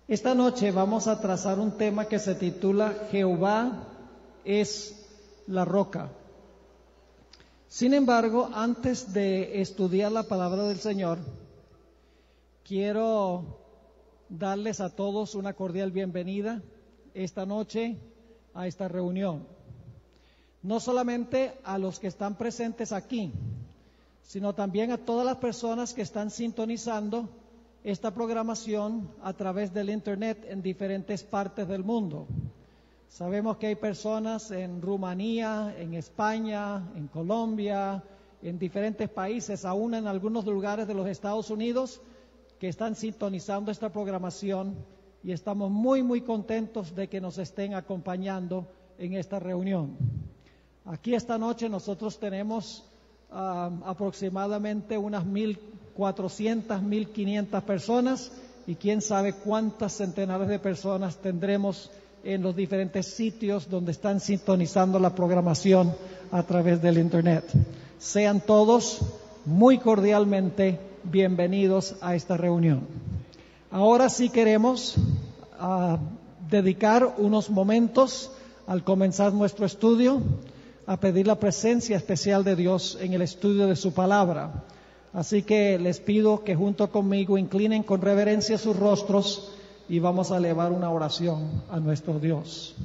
Esta noche vamos a trazar un tema que se titula Jehová es la roca. Sin embargo, antes de estudiar la palabra del Señor, quiero darles a todos una cordial bienvenida esta noche a esta reunión. No solamente a los que están presentes aquí, sino también a todas las personas que están sintonizando esta programación a través del Internet en diferentes partes del mundo. Sabemos que hay personas en Rumanía, en España, en Colombia, en diferentes países, aún en algunos lugares de los Estados Unidos, que están sintonizando esta programación y estamos muy contentos de que nos estén acompañando en esta reunión. Aquí esta noche nosotros tenemos aproximadamente unas 1,400, 1,500 personas y quién sabe cuántas centenares de personas tendremos en los diferentes sitios donde están sintonizando la programación a través del Internet. Sean todos muy cordialmente bienvenidos a esta reunión. Ahora sí queremos dedicar unos momentos al comenzar nuestro estudio a pedir la presencia especial de Dios en el estudio de su palabra. Así que les pido que junto conmigo inclinen con reverencia sus rostros y vamos a elevar una oración a nuestro Dios.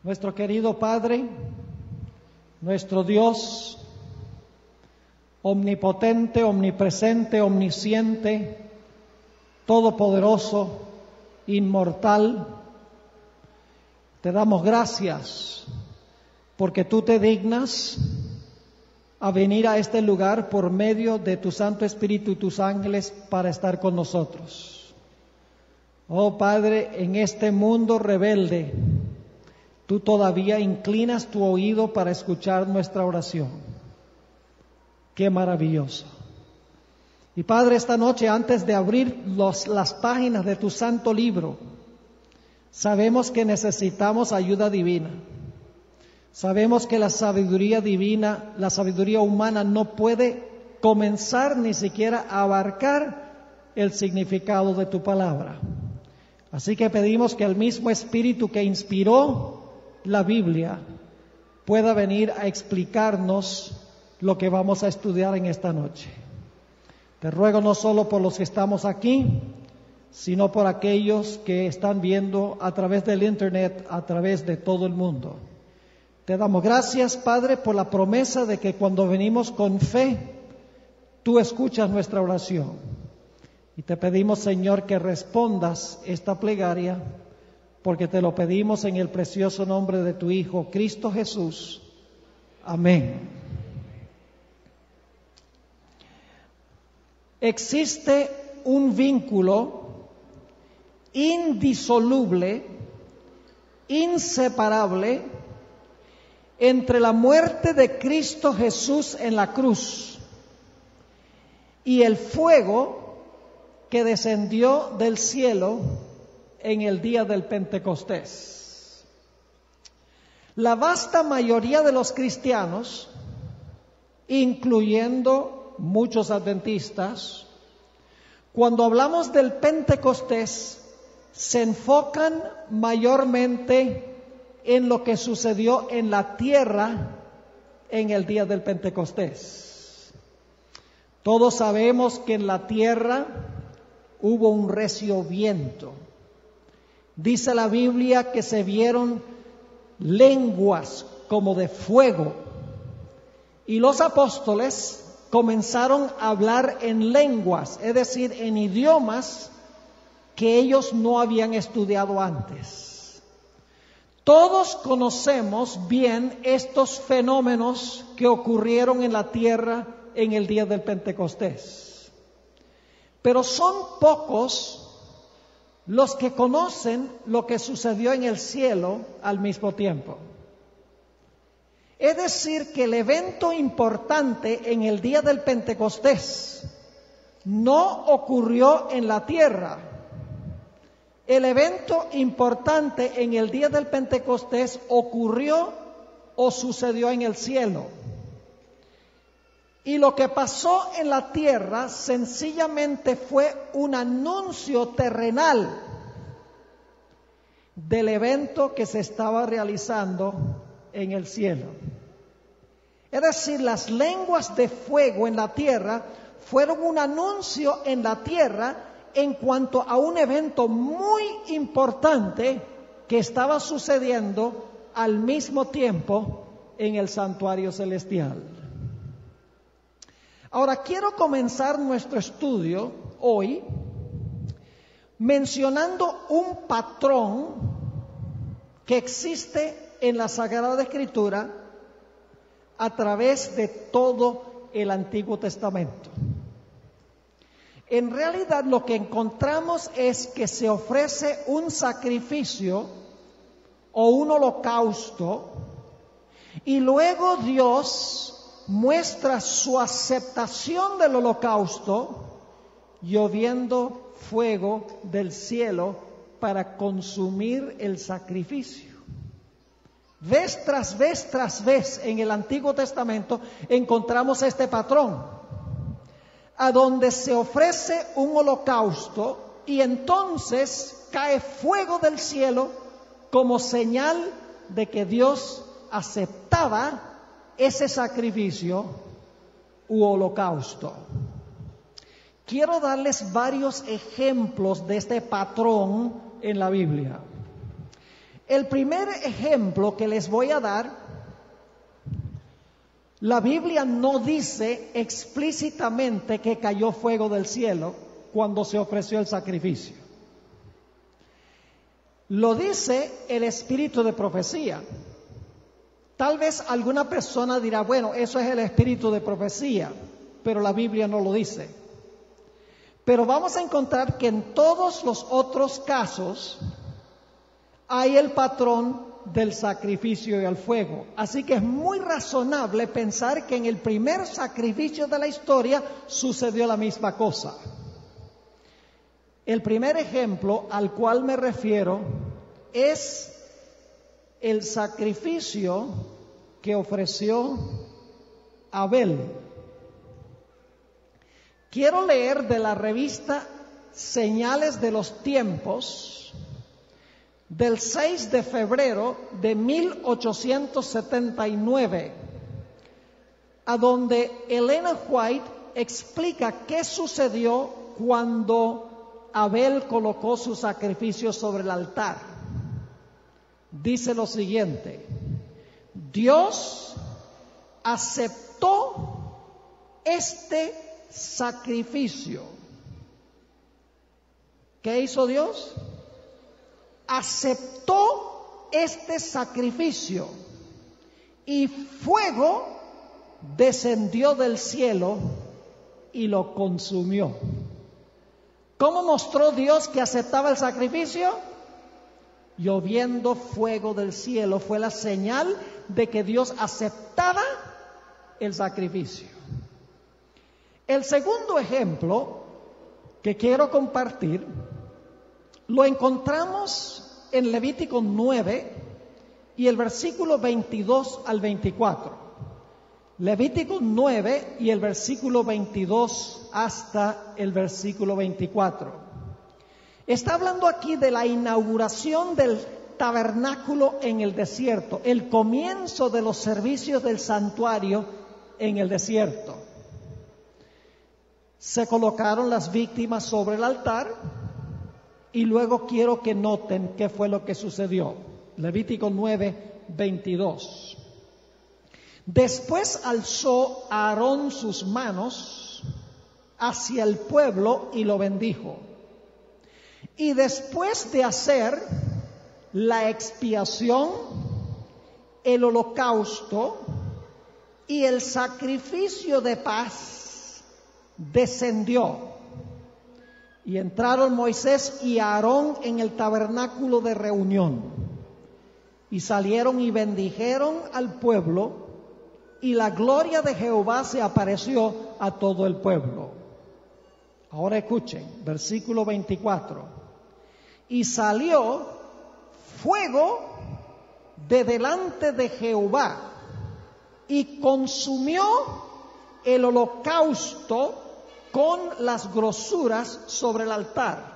Nuestro querido Padre, nuestro Dios, omnipotente, omnipresente, omnisciente, todopoderoso, inmortal, te damos gracias porque tú te dignas a venir a este lugar por medio de tu Santo Espíritu y tus ángeles para estar con nosotros. Oh Padre, en este mundo rebelde, tú todavía inclinas tu oído para escuchar nuestra oración. ¡Qué maravilloso! Y Padre, esta noche, antes de abrir las páginas de tu santo libro, sabemos que necesitamos ayuda divina. Sabemos que la sabiduría divina, la sabiduría humana no puede comenzar ni siquiera a abarcar el significado de tu palabra. Así que pedimos que el mismo Espíritu que inspiró la Biblia pueda venir a explicarnos lo que vamos a estudiar en esta noche. Te ruego no solo por los que estamos aquí, sino por aquellos que están viendo a través del Internet, a través de todo el mundo. Te damos gracias, Padre, por la promesa de que cuando venimos con fe, tú escuchas nuestra oración. Y te pedimos, Señor, que respondas esta plegaria, porque te lo pedimos en el precioso nombre de tu Hijo, Cristo Jesús. Amén. Existe un vínculo indisoluble, inseparable, entre la muerte de Cristo Jesús en la cruz y el fuego que descendió del cielo en el día del Pentecostés. La vasta mayoría de los cristianos, incluyendo muchos adventistas, cuando hablamos del Pentecostés, se enfocan mayormente en lo que sucedió en la tierra en el día del Pentecostés. Todos sabemos que en la tierra hubo un recio viento. Dice la Biblia que se vieron lenguas como de fuego y los apóstoles comenzaron a hablar en lenguas, es decir, en idiomas que ellos no habían estudiado antes. Todos conocemos bien estos fenómenos que ocurrieron en la tierra en el día del Pentecostés. Pero son pocos los que conocen lo que sucedió en el cielo al mismo tiempo. Es decir, que el evento importante en el día del Pentecostés no ocurrió en la tierra. El evento importante en el día del Pentecostés ocurrió o sucedió en el cielo. Y lo que pasó en la tierra sencillamente fue un anuncio terrenal del evento que se estaba realizando en el cielo. Es decir, las lenguas de fuego en la tierra fueron un anuncio en la tierra en cuanto a un evento muy importante que estaba sucediendo al mismo tiempo en el santuario celestial. Ahora quiero comenzar nuestro estudio hoy mencionando un patrón que existe en la Sagrada Escritura a través de todo el Antiguo Testamento. En realidad lo que encontramos es que se ofrece un sacrificio o un holocausto y luego Dios muestra su aceptación del holocausto lloviendo fuego del cielo para consumir el sacrificio. Vez tras vez tras vez en el Antiguo Testamento encontramos este patrón, a donde se ofrece un holocausto y entonces cae fuego del cielo como señal de que Dios aceptaba ese sacrificio u holocausto. Quiero darles varios ejemplos de este patrón en la Biblia. El primer ejemplo que les voy a dar, la Biblia no dice explícitamente que cayó fuego del cielo cuando se ofreció el sacrificio. Lo dice el espíritu de profecía. Tal vez alguna persona dirá, bueno, eso es el espíritu de profecía, pero la Biblia no lo dice. Pero vamos a encontrar que en todos los otros casos hay el patrón del sacrificio y el fuego. Así que es muy razonable pensar que en el primer sacrificio de la historia sucedió la misma cosa. El primer ejemplo al cual me refiero es el sacrificio que ofreció Abel. Quiero leer de la revista Señales de los Tiempos del 6 de febrero de 1879, a donde Elena White explica qué sucedió cuando Abel colocó su sacrificio sobre el altar. Dice lo siguiente: Dios aceptó este sacrificio. ¿Qué hizo Dios? Aceptó este sacrificio y fuego descendió del cielo y lo consumió. ¿Cómo mostró Dios que aceptaba el sacrificio? Lloviendo fuego del cielo. Fue la señal de que Dios aceptaba el sacrificio. El segundo ejemplo que quiero compartir lo encontramos en Levítico 9 y el versículo 22 al 24. Levítico 9 y el versículo 22 hasta el versículo 24. Está hablando aquí de la inauguración del tabernáculo en el desierto, el comienzo de los servicios del santuario en el desierto. Se colocaron las víctimas sobre el altar y luego quiero que noten qué fue lo que sucedió. Levítico 9, 22. Después alzó Aarón sus manos hacia el pueblo y lo bendijo. Y después de hacer la expiación, el holocausto y el sacrificio de paz, descendió. Y entraron Moisés y Aarón en el tabernáculo de reunión. Y salieron y bendijeron al pueblo, y la gloria de Jehová se apareció a todo el pueblo. Ahora escuchen, versículo 24. Y salió fuego de delante de Jehová y consumió el holocausto con las grosuras sobre el altar.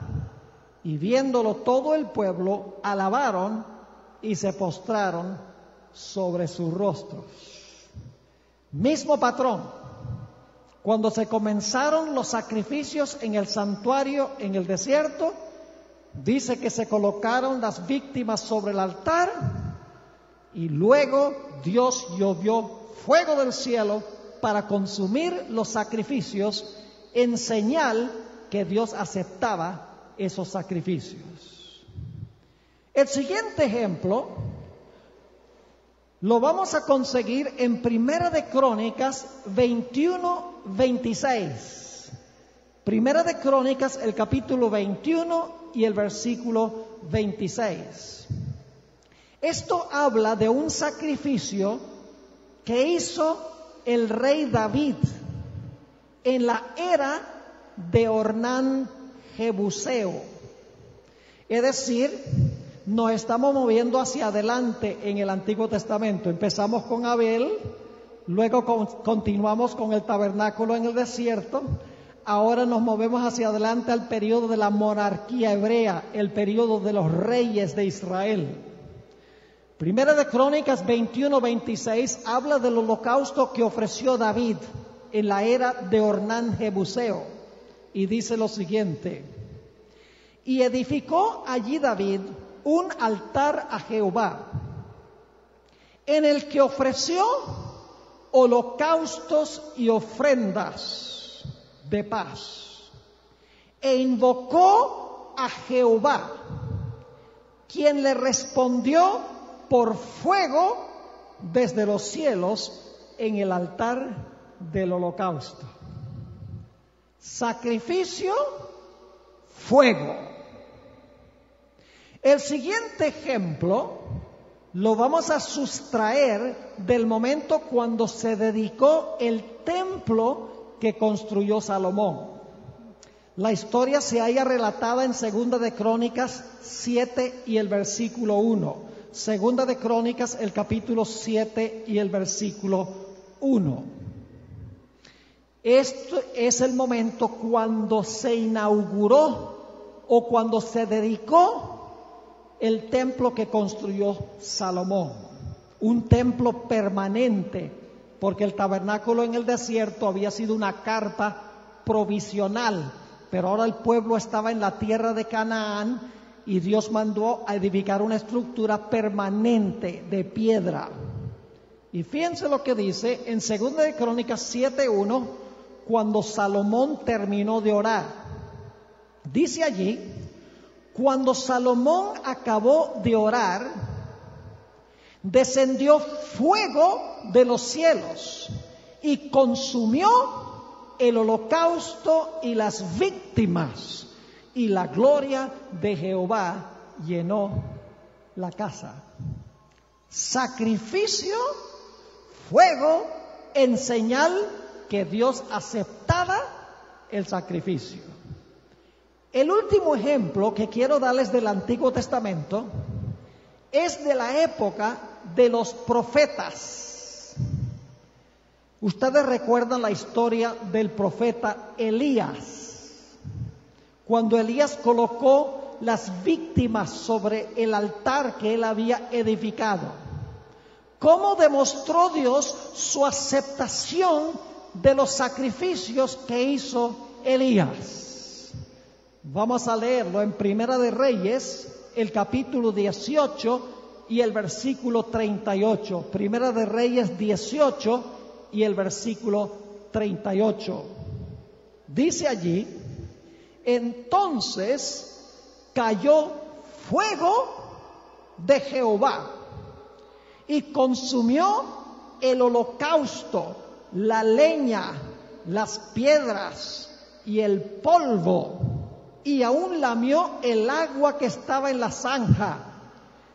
Y viéndolo todo el pueblo, alabaron y se postraron sobre sus rostros. Mismo patrón. Cuando se comenzaron los sacrificios en el santuario en el desierto, dice que se colocaron las víctimas sobre el altar y luego Dios llovió fuego del cielo para consumir los sacrificios en señal que Dios aceptaba esos sacrificios. El siguiente ejemplo lo vamos a conseguir en Primera de Crónicas 21:26. Primera de Crónicas, el capítulo 21 y el versículo 26. Esto habla de un sacrificio que hizo el rey David en la era de Ornán Jebuseo. Es decir, nos estamos moviendo hacia adelante en el Antiguo Testamento. Empezamos con Abel, luego continuamos con el tabernáculo en el desierto. Ahora nos movemos hacia adelante al periodo de la monarquía hebrea, el periodo de los reyes de Israel. Primera de Crónicas 21:26 habla del holocausto que ofreció David en la era de Ornán Jebuseo y dice lo siguiente: y edificó allí David un altar a Jehová, en el que ofreció holocaustos y ofrendas de paz, e invocó a Jehová, quien le respondió por fuego desde los cielos en el altar del holocausto. Sacrificio, fuego. El siguiente ejemplo lo vamos a sustraer del momento cuando se dedicó el templo que construyó Salomón. La historia se halla relatada en Segunda de Crónicas 7 y el versículo 1. Segunda de Crónicas, el capítulo 7 y el versículo 1. Esto es el momento cuando se inauguró o cuando se dedicó el templo que construyó Salomón. Un templo permanente, porque el tabernáculo en el desierto había sido una carpa provisional, pero ahora el pueblo estaba en la tierra de Canaán y Dios mandó a edificar una estructura permanente de piedra. Y fíjense lo que dice en 2 de Crónicas 7:1, cuando Salomón terminó de orar. Dice allí: cuando Salomón acabó de orar, descendió fuego de los cielos y consumió el holocausto y las víctimas, y la gloria de Jehová llenó la casa. Sacrificio, fuego, en señal que Dios aceptaba el sacrificio. El último ejemplo que quiero darles del Antiguo Testamento es de la época de los profetas. Ustedes recuerdan la historia del profeta Elías. Cuando Elías colocó las víctimas sobre el altar que él había edificado, ¿cómo demostró Dios su aceptación de los sacrificios que hizo Elías? Vamos a leerlo en Primera de Reyes, el capítulo 18 y el versículo 38. Primera de Reyes 18 y el versículo 38. Dice allí: entonces cayó fuego de Jehová y consumió el holocausto, la leña, las piedras y el polvo, y aún lamió el agua que estaba en la zanja.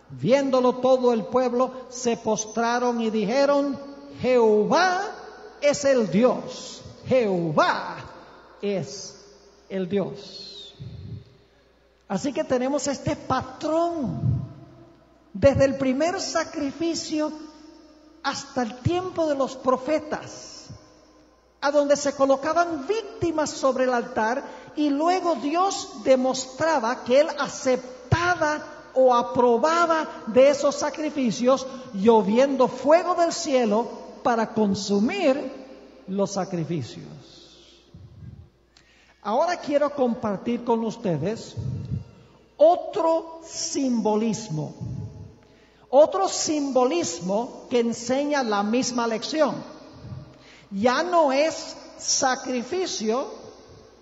Viéndolo todo el pueblo, se postraron y dijeron: Jehová es el Dios, Jehová es el Dios. Así que tenemos este patrón desde el primer sacrificio hasta el tiempo de los profetas. a donde se colocaban víctimas sobre el altar y luego Dios demostraba que Él aceptaba o aprobaba de esos sacrificios, lloviendo fuego del cielo para consumir los sacrificios. Ahora quiero compartir con ustedes otro simbolismo que enseña la misma lección. Ya no es sacrificio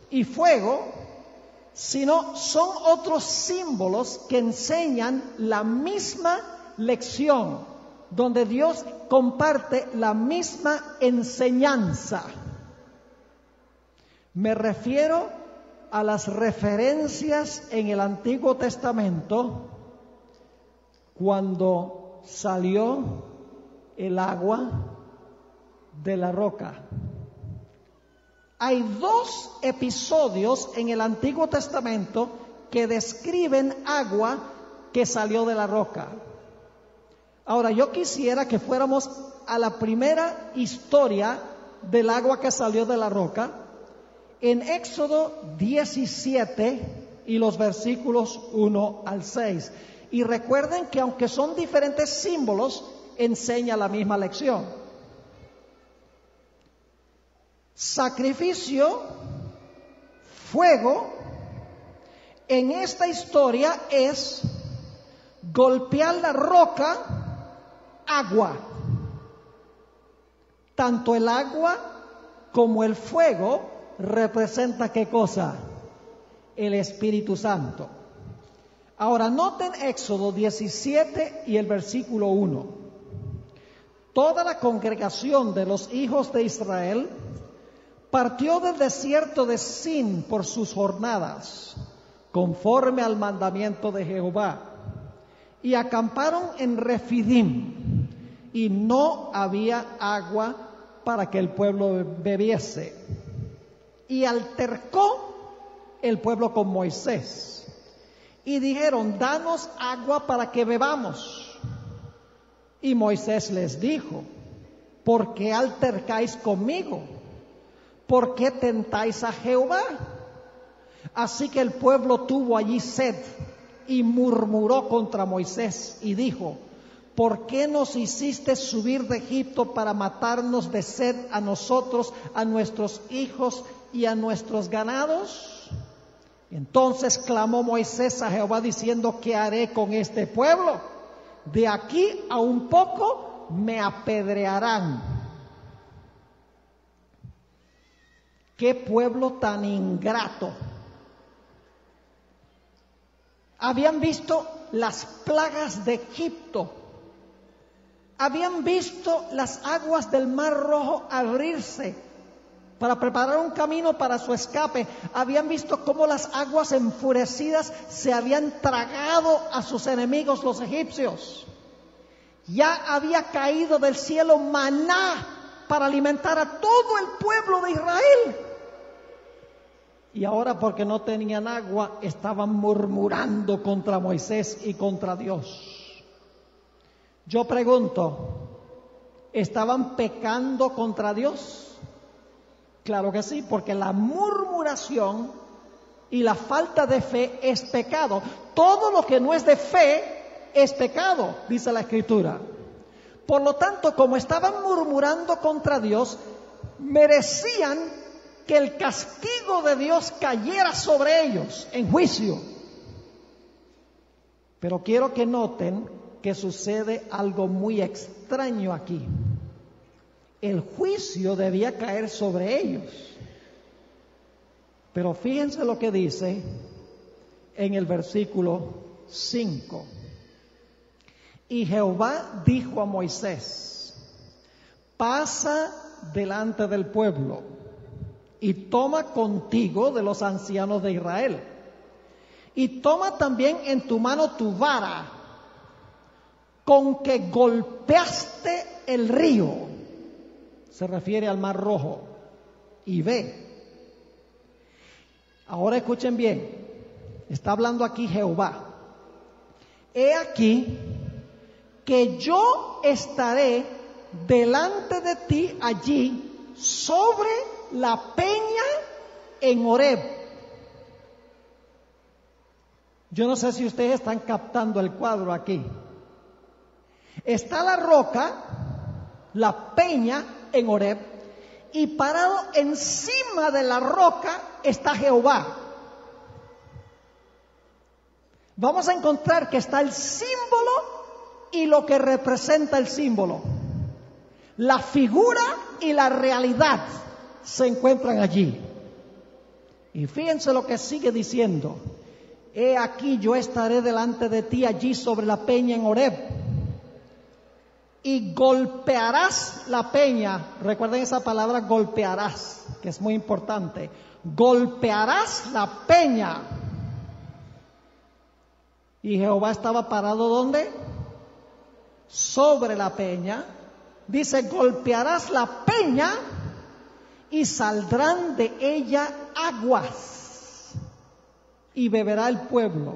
y fuego, sino son otros símbolos que enseñan la misma lección, donde Dios comparte la misma enseñanza. Me refiero a las referencias en el Antiguo Testamento cuando salió el agua de la roca. Hay dos episodios en el Antiguo Testamento que describen agua que salió de la roca. Ahora, yo quisiera que fuéramos a la primera historia del agua que salió de la roca, en Éxodo 17 y los versículos 1 al 6. Y recuerden que aunque son diferentes símbolos, enseña la misma lección. Sacrificio, fuego, en esta historia es golpear la roca, agua. Tanto el agua como el fuego representa ¿qué cosa? El Espíritu Santo. Ahora noten Éxodo 17 y el versículo 1. Toda la congregación de los hijos de Israel partió del desierto de Sin por sus jornadas, conforme al mandamiento de Jehová, y acamparon en Refidim, y no había agua para que el pueblo bebiese. Y altercó el pueblo con Moisés, y dijeron: danos agua para que bebamos. Y Moisés les dijo: ¿por qué altercáis conmigo? ¿Por qué tentáis a Jehová? Así que el pueblo tuvo allí sed y murmuró contra Moisés y dijo: ¿por qué nos hiciste subir de Egipto para matarnos de sed a nosotros, a nuestros hijos y a nuestros ganados? Entonces clamó Moisés a Jehová diciendo: ¿qué haré con este pueblo? De aquí a un poco me apedrearán. ¡Qué pueblo tan ingrato! Habían visto las plagas de Egipto. Habían visto las aguas del Mar Rojo abrirse para preparar un camino para su escape. Habían visto cómo las aguas enfurecidas se habían tragado a sus enemigos, los egipcios. Ya había caído del cielo maná para alimentar a todo el pueblo de Israel. Y ahora, porque no tenían agua, estaban murmurando contra Moisés y contra Dios. Yo pregunto, ¿estaban pecando contra Dios? Claro que sí, porque la murmuración y la falta de fe es pecado. Todo lo que no es de fe es pecado, dice la Escritura. Por lo tanto, como estaban murmurando contra Dios, merecían que el castigo de Dios cayera sobre ellos en juicio. Pero quiero que noten que sucede algo muy extraño aquí. El juicio debía caer sobre ellos. Pero fíjense lo que dice en el versículo 5. Y Jehová dijo a Moisés: pasa delante del pueblo y toma contigo de los ancianos de Israel. Y toma también en tu mano tu vara, con que golpeaste el río. Se refiere al Mar Rojo. Y ve. Ahora escuchen bien. Está hablando aquí Jehová. He aquí que yo estaré delante de ti allí sobre la peña en Horeb. Yo no sé si ustedes están captando el cuadro aquí. Está la roca, la peña en Horeb, y parado encima de la roca está Jehová. Vamos a encontrar que está el símbolo y lo que representa el símbolo. La figura y la realidad se encuentran allí. Y fíjense lo que sigue diciendo. He aquí yo estaré delante de ti allí sobre la peña en Horeb. Y golpearás la peña. Recuerden esa palabra golpearás, que es muy importante. Golpearás la peña. Y Jehová estaba parado ¿dónde? Sobre la peña. Dice, golpearás la peña y saldrán de ella aguas y beberá el pueblo.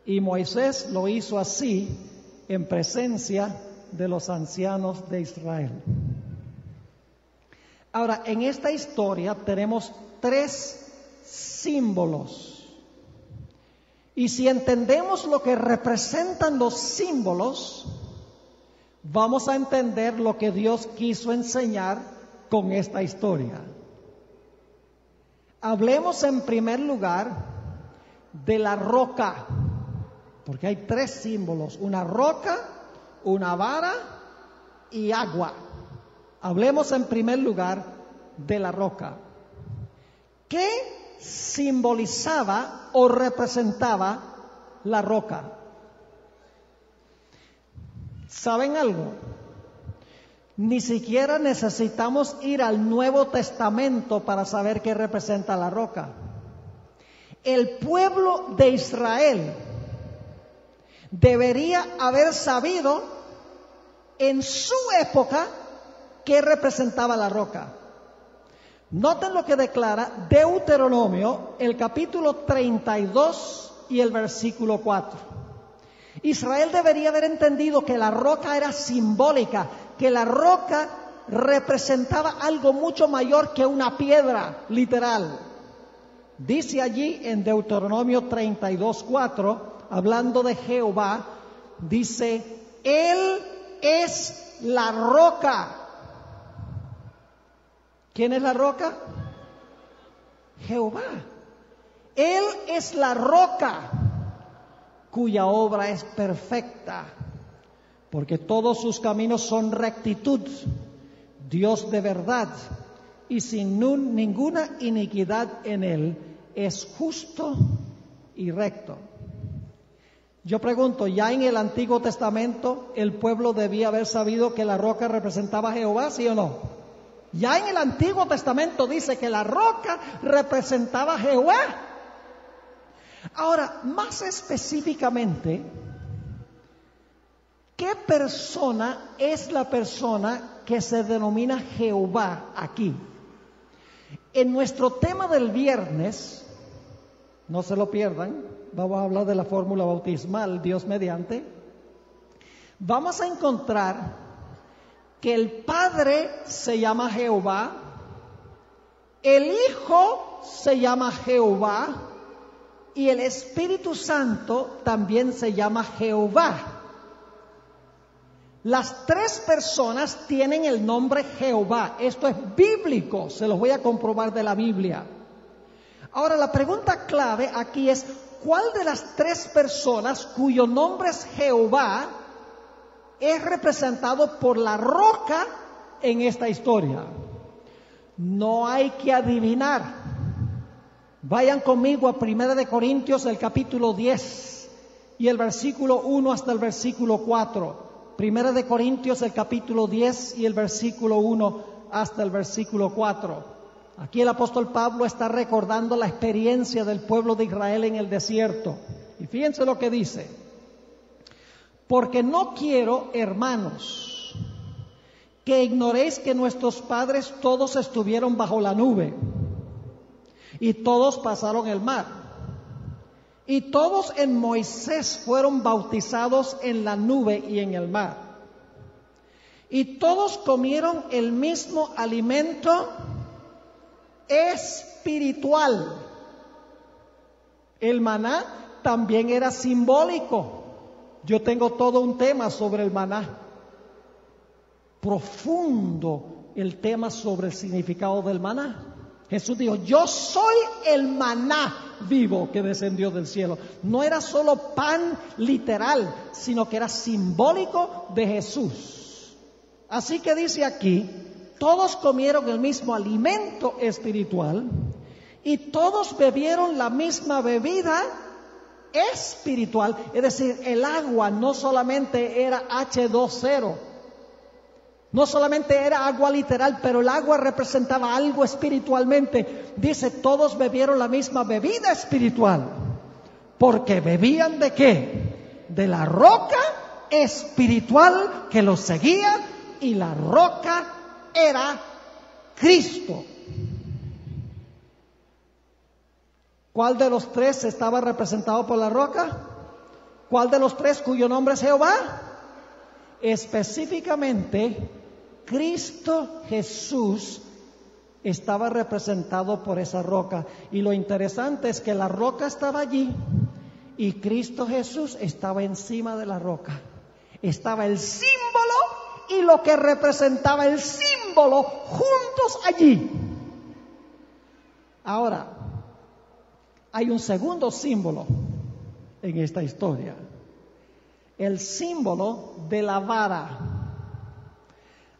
Y Moisés lo hizo así en presencia de los ancianos de Israel. Ahora, en esta historia tenemos 3 símbolos. Y si entendemos lo que representan los símbolos, vamos a entender lo que Dios quiso enseñar con esta historia. Hablemos en primer lugar de la roca, porque hay 3 símbolos: una roca, una vara y agua. Hablemos en primer lugar de la roca. ¿Qué simbolizaba o representaba la roca? ¿Saben algo? Ni siquiera necesitamos ir al Nuevo Testamento para saber qué representa la roca. El pueblo de Israel debería haber sabido en su época qué representaba la roca. Noten lo que declara Deuteronomio, el capítulo 32 y el versículo 4. Israel debería haber entendido que la roca era simbólica, que la roca representaba algo mucho mayor que una piedra literal. Dice allí en Deuteronomio 32:4, hablando de Jehová, dice, Él es la roca. ¿Quién es la roca? Jehová. Él es la roca cuya obra es perfecta, porque todos sus caminos son rectitud, Dios de verdad, y sin ninguna iniquidad en él, es justo y recto. Yo pregunto, ¿ya en el Antiguo Testamento el pueblo debía haber sabido que la roca representaba a Jehová, sí o no? Ya en el Antiguo Testamento dice que la roca representaba a Jehová. Ahora, más específicamente, ¿qué persona es la persona que se denomina Jehová aquí? En nuestro tema del viernes, no se lo pierdan, vamos a hablar de la fórmula bautismal, Dios mediante, vamos a encontrar que el Padre se llama Jehová, el Hijo se llama Jehová y el Espíritu Santo también se llama Jehová. Las 3 personas tienen el nombre Jehová. Esto es bíblico, se los voy a comprobar de la Biblia. Ahora, la pregunta clave aquí es, ¿cuál de las 3 personas cuyo nombre es Jehová es representado por la roca en esta historia? No hay que adivinar. Vayan conmigo a 1 de Corintios, el capítulo 10 y el versículo 1 hasta el versículo 4. 1 de Corintios, el capítulo 10 y el versículo 1 hasta el versículo 4. Aquí el apóstol Pablo está recordando la experiencia del pueblo de Israel en el desierto. Y fíjense lo que dice. Porque no quiero, hermanos, que ignoréis que nuestros padres todos estuvieron bajo la nube y todos pasaron el mar y todos en Moisés fueron bautizados en la nube y en el mar y todos comieron el mismo alimento espiritual. El maná también era simbólico. Yo tengo todo un tema sobre el maná. Profundo el tema sobre el significado del maná. Jesús dijo, yo soy el maná vivo que descendió del cielo. No era solo pan literal, sino que era simbólico de Jesús. Así que dice aquí, todos comieron el mismo alimento espiritual y todos bebieron la misma bebida espiritual. Es decir, el agua no solamente era H2O, no solamente era agua literal, pero el agua representaba algo espiritualmente. Dice, todos bebieron la misma bebida espiritual. Porque bebían ¿de qué? De la roca espiritual que los seguía, y la roca era Cristo. ¿Cuál de los tres estaba representado por la roca? ¿Cuál de los tres cuyo nombre es Jehová? Específicamente, Cristo Jesús estaba representado por esa roca. Y lo interesante es que la roca estaba allí y Cristo Jesús estaba encima de la roca. Estaba el símbolo y lo que representaba el símbolo juntos allí. Ahora, hay un segundo símbolo en esta historia. El símbolo de la vara.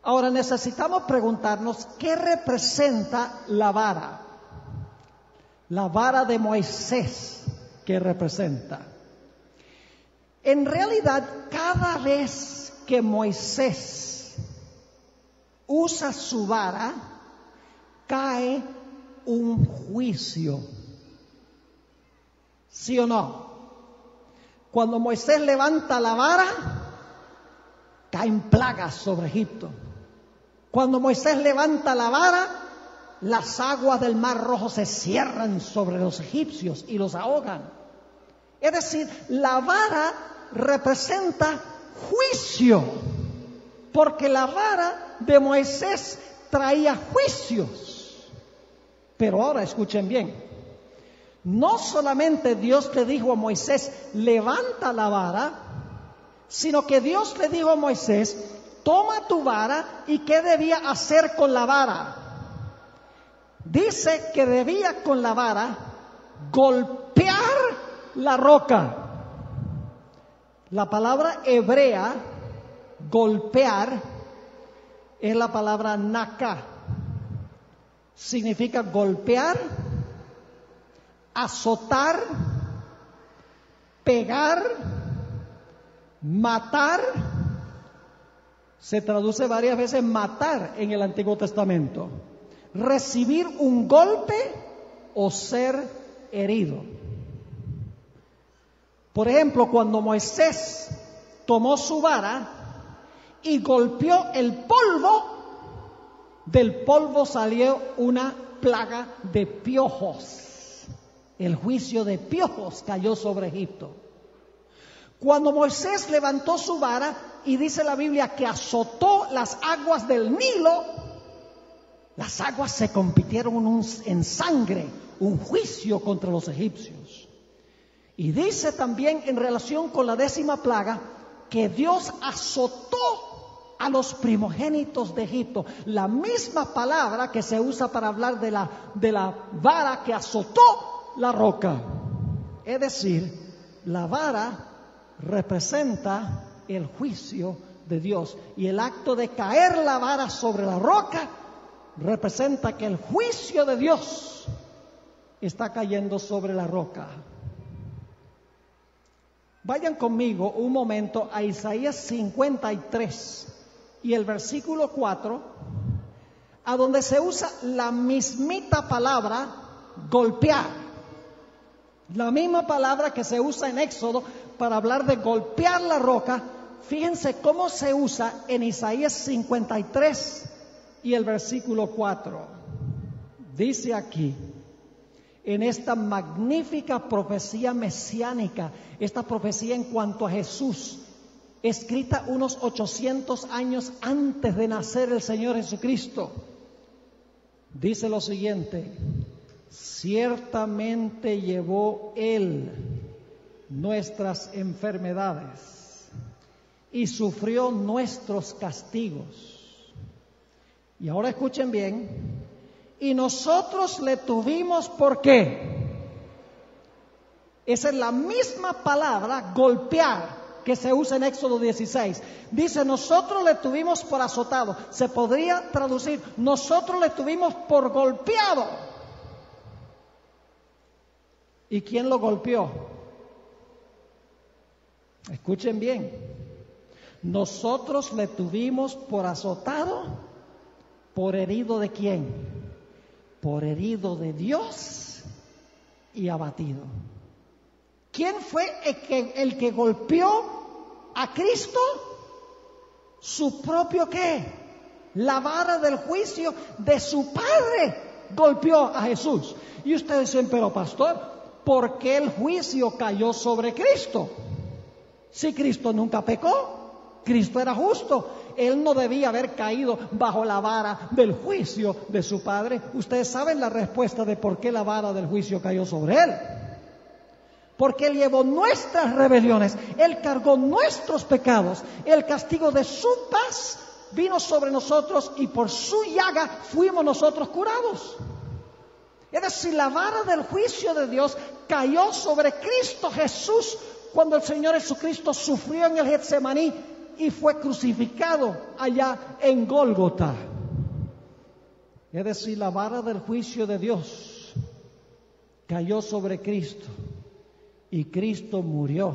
Ahora necesitamos preguntarnos, ¿qué representa la vara? La vara de Moisés, ¿qué representa? En realidad, cada vez que Moisés usa su vara, cae un juicio. ¿Sí o no? Cuando Moisés levanta la vara, caen plagas sobre Egipto. Cuando Moisés levanta la vara, las aguas del Mar Rojo se cierran sobre los egipcios y los ahogan. Es decir, la vara representa juicio, porque la vara de Moisés traía juicios. Pero ahora escuchen bien. No solamente Dios le dijo a Moisés, levanta la vara, sino que Dios le dijo a Moisés, toma tu vara, y ¿qué debía hacer con la vara? Dice que debía con la vara golpear la roca. La palabra hebrea, golpear, es la palabra naka. Significa golpear, azotar, pegar, matar. Se traduce varias veces matar en el Antiguo Testamento. Recibir un golpe o ser herido. Por ejemplo, cuando Moisés tomó su vara y golpeó el polvo, del polvo salió una plaga de piojos. El juicio de piojos cayó sobre Egipto. Cuando Moisés levantó su vara, y dice la Biblia que azotó las aguas del Nilo, las aguas se convirtieron en sangre, un juicio contra los egipcios. Y dice también en relación con la 10ª plaga que Dios azotó a los primogénitos de Egipto. La misma palabra que se usa para hablar de la vara que azotó la roca. Es decir, la vara representa el juicio de Dios, y el acto de caer la vara sobre la roca representa que el juicio de Dios está cayendo sobre la roca. Vayan conmigo un momento a Isaías 53 y el versículo 4, a donde se usa la mismita palabra golpear, la misma palabra que se usa en Éxodo para hablar de golpear la roca. Fíjense cómo se usa en Isaías 53 y el versículo 4. Dice aquí, en esta magnífica profecía mesiánica, esta profecía en cuanto a Jesús, escrita unos 800 años antes de nacer el Señor Jesucristo. dice lo siguiente: ciertamente llevó Él nuestras enfermedades y sufrió nuestros castigos. Y ahora escuchen bien, y nosotros le tuvimos, ¿por qué? Esa es la misma palabra, golpear, que se usa en Éxodo 16. Dice, nosotros le tuvimos por azotado. Se podría traducir, nosotros le tuvimos por golpeado. ¿Y quién lo golpeó? Escuchen bien. Nosotros le tuvimos por azotado, ¿por herido de quién? Por herido de Dios y abatido. ¿Quién fue el que golpeó a Cristo? Su propio ¿qué? La vara del juicio de su Padre golpeó a Jesús. Y ustedes dicen, pero pastor, ¿por qué el juicio cayó sobre Cristo? Si Cristo nunca pecó, Cristo era justo. Él no debía haber caído bajo la vara del juicio de su Padre. Ustedes saben la respuesta de por qué la vara del juicio cayó sobre Él. Porque Él llevó nuestras rebeliones, Él cargó nuestros pecados, el castigo de su paz vino sobre nosotros y por su llaga fuimos nosotros curados. Es decir, la vara del juicio de Dios cayó sobre Cristo Jesús cuando el Señor Jesucristo sufrió en el Getsemaní y fue crucificado allá en Gólgota. Es decir, la vara del juicio de Dios cayó sobre Cristo. Y Cristo murió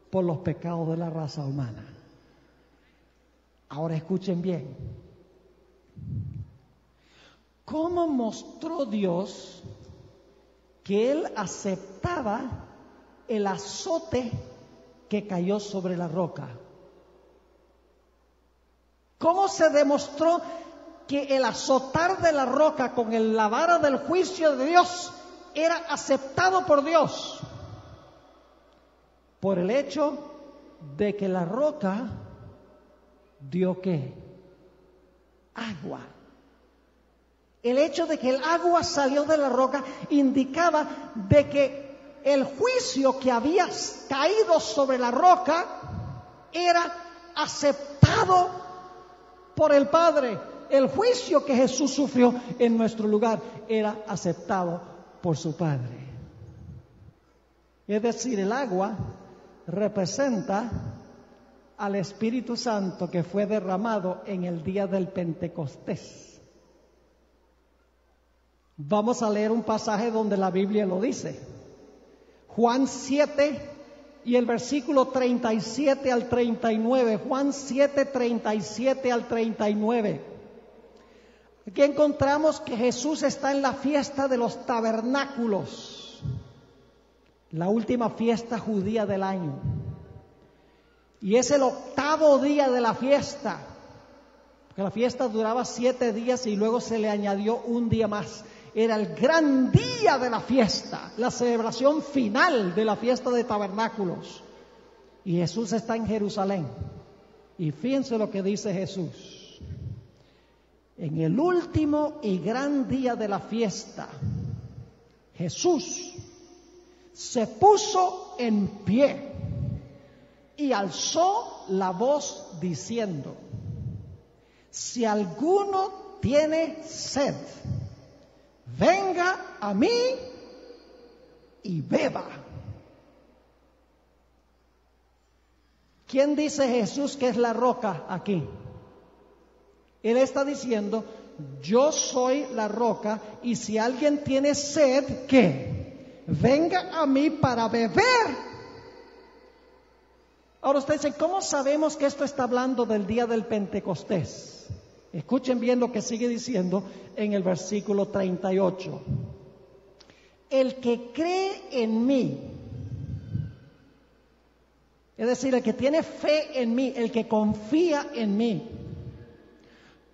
por los pecados de la raza humana. Ahora escuchen bien. ¿Cómo mostró Dios que Él aceptaba el azote que cayó sobre la roca? ¿Cómo se demostró que el azotar de la roca con la vara del juicio de Dios era aceptado por Dios? Por el hecho de que la roca dio ¿qué? Agua. El hecho de que el agua salió de la roca indicaba de que el juicio que había caído sobre la roca era aceptado por el Padre. El juicio que Jesús sufrió en nuestro lugar era aceptado por su Padre. Es decir, el agua representa al Espíritu Santo que fue derramado en el día del Pentecostés. Vamos a leer un pasaje donde la Biblia lo dice. Juan 7 y el versículo 37 al 39. Juan 7, 37 al 39. Aquí encontramos que Jesús está en la fiesta de los tabernáculos, la última fiesta judía del año. Y es el 8º día de la fiesta, porque la fiesta duraba 7 días y luego se le añadió un día más. Era el gran día de la fiesta, la celebración final de la fiesta de tabernáculos. Y Jesús está en Jerusalén. Y fíjense lo que dice Jesús. En el último y gran día de la fiesta, Jesús se puso en pie y alzó la voz diciendo: si alguno tiene sed, venga a mí y beba. ¿Quién dice Jesús que es la roca aquí? Él está diciendo, yo soy la roca y si alguien tiene sed, ¿qué? Venga a mí para beber. Ahora ustedes dicen, ¿cómo sabemos que esto está hablando del día del Pentecostés? Escuchen bien lo que sigue diciendo en el versículo 38. El que cree en mí, es decir, el que tiene fe en mí, el que confía en mí,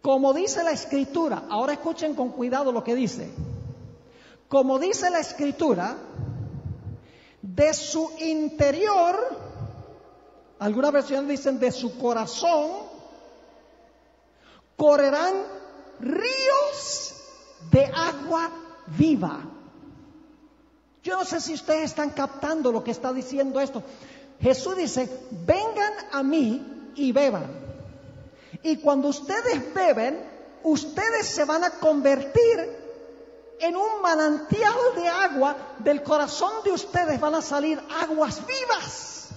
como dice la Escritura, ahora escuchen con cuidado lo que dice. Como dice la Escritura, de su interior, algunas versiones dicen de su corazón, correrán ríos de agua viva. Yo no sé si ustedes están captando lo que está diciendo esto. Jesús dice, vengan a mí y beban. Y cuando ustedes beben, ustedes se van a convertir en un manantial de agua. Del corazón de ustedes van a salir aguas vivas.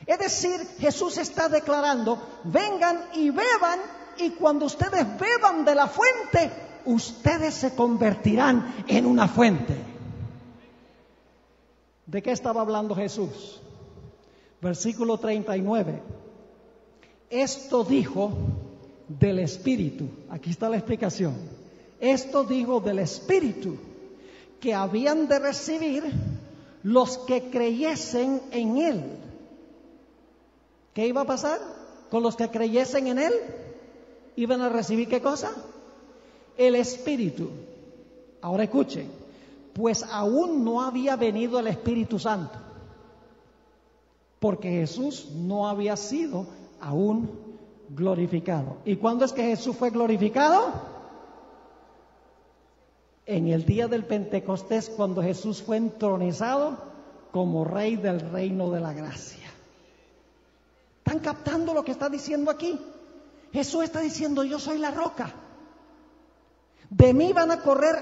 Es decir, Jesús está declarando, vengan y beban, y cuando ustedes beban de la fuente, ustedes se convertirán en una fuente. ¿De qué estaba hablando Jesús? Versículo 39. Esto dijo del Espíritu. Aquí está la explicación. Esto dijo del Espíritu que habían de recibir los que creyesen en Él. ¿Qué iba a pasar con los que creyesen en Él? ¿Iban a recibir qué cosa? El Espíritu. Ahora escuchen, pues aún no había venido el Espíritu Santo, porque Jesús no había sido aún glorificado. ¿Y cuándo es que Jesús fue glorificado? En el día del Pentecostés, cuando Jesús fue entronizado como Rey del reino de la gracia. ¿Están captando lo que está diciendo aquí? Jesús está diciendo, yo soy la roca. De mí van a correr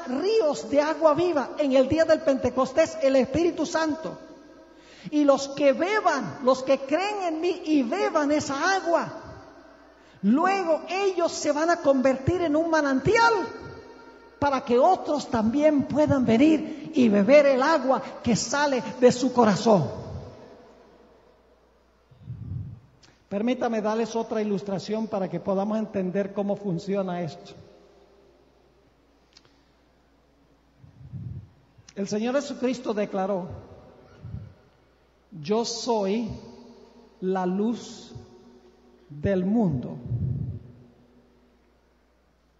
ríos de agua viva. En el día del Pentecostés, el Espíritu Santo. Y los que beban, los que creen en mí y beban esa agua, luego ellos se van a convertir en un manantial para que otros también puedan venir y beber el agua que sale de su corazón. Permítame darles otra ilustración para que podamos entender cómo funciona esto. El Señor Jesucristo declaró, yo soy la luz del mundo.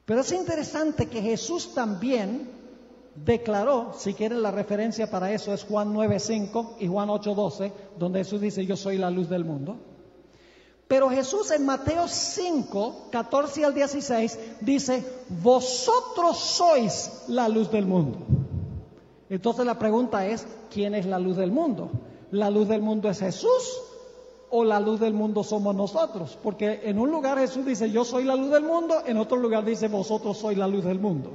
Pero es interesante que Jesús también declaró, si quieren la referencia para eso es Juan 9:5 y Juan 8:12, donde Jesús dice, yo soy la luz del mundo. Pero Jesús en Mateo 5:14 al 16 dice, vosotros sois la luz del mundo. Entonces la pregunta es, ¿quién es la luz del mundo? ¿La luz del mundo es Jesús o la luz del mundo somos nosotros? Porque en un lugar Jesús dice, yo soy la luz del mundo, en otro lugar dice, vosotros sois la luz del mundo.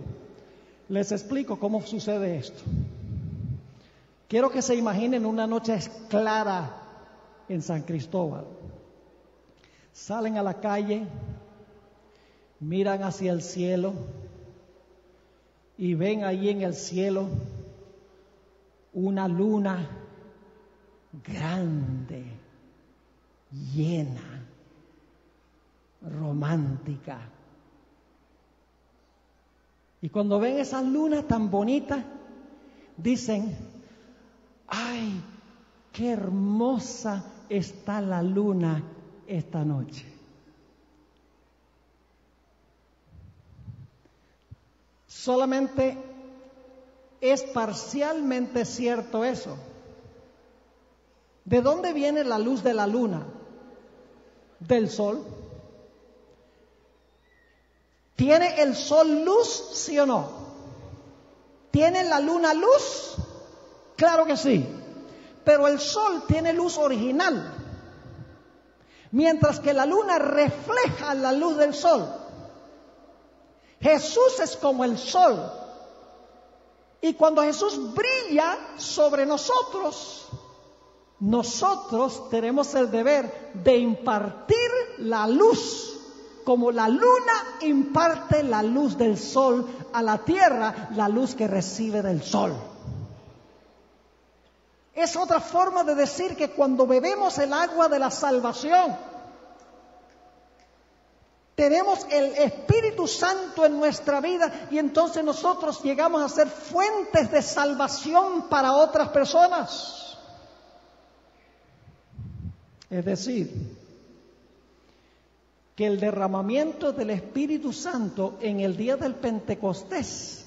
Les explico cómo sucede esto. Quiero que se imaginen una noche clara en San Cristóbal. Salen a la calle, miran hacia el cielo y ven ahí en el cielo una luna grande, llena, romántica. Y cuando ven esa luna tan bonita, dicen, ¡ay, qué hermosa está la luna esta noche! Solamente es parcialmente cierto eso. ¿De dónde viene la luz de la luna? Del sol. ¿Tiene el sol luz, sí o no? ¿Tiene la luna luz? Claro que sí. Pero el sol tiene luz original, mientras que la luna refleja la luz del sol. Jesús es como el sol. Y cuando Jesús brilla sobre nosotros, nosotros tenemos el deber de impartir la luz, como la luna imparte la luz del sol a la tierra, la luz que recibe del sol. Es otra forma de decir que cuando bebemos el agua de la salvación, tenemos el Espíritu Santo en nuestra vida y entonces nosotros llegamos a ser fuentes de salvación para otras personas. Es decir, que el derramamiento del Espíritu Santo en el día del Pentecostés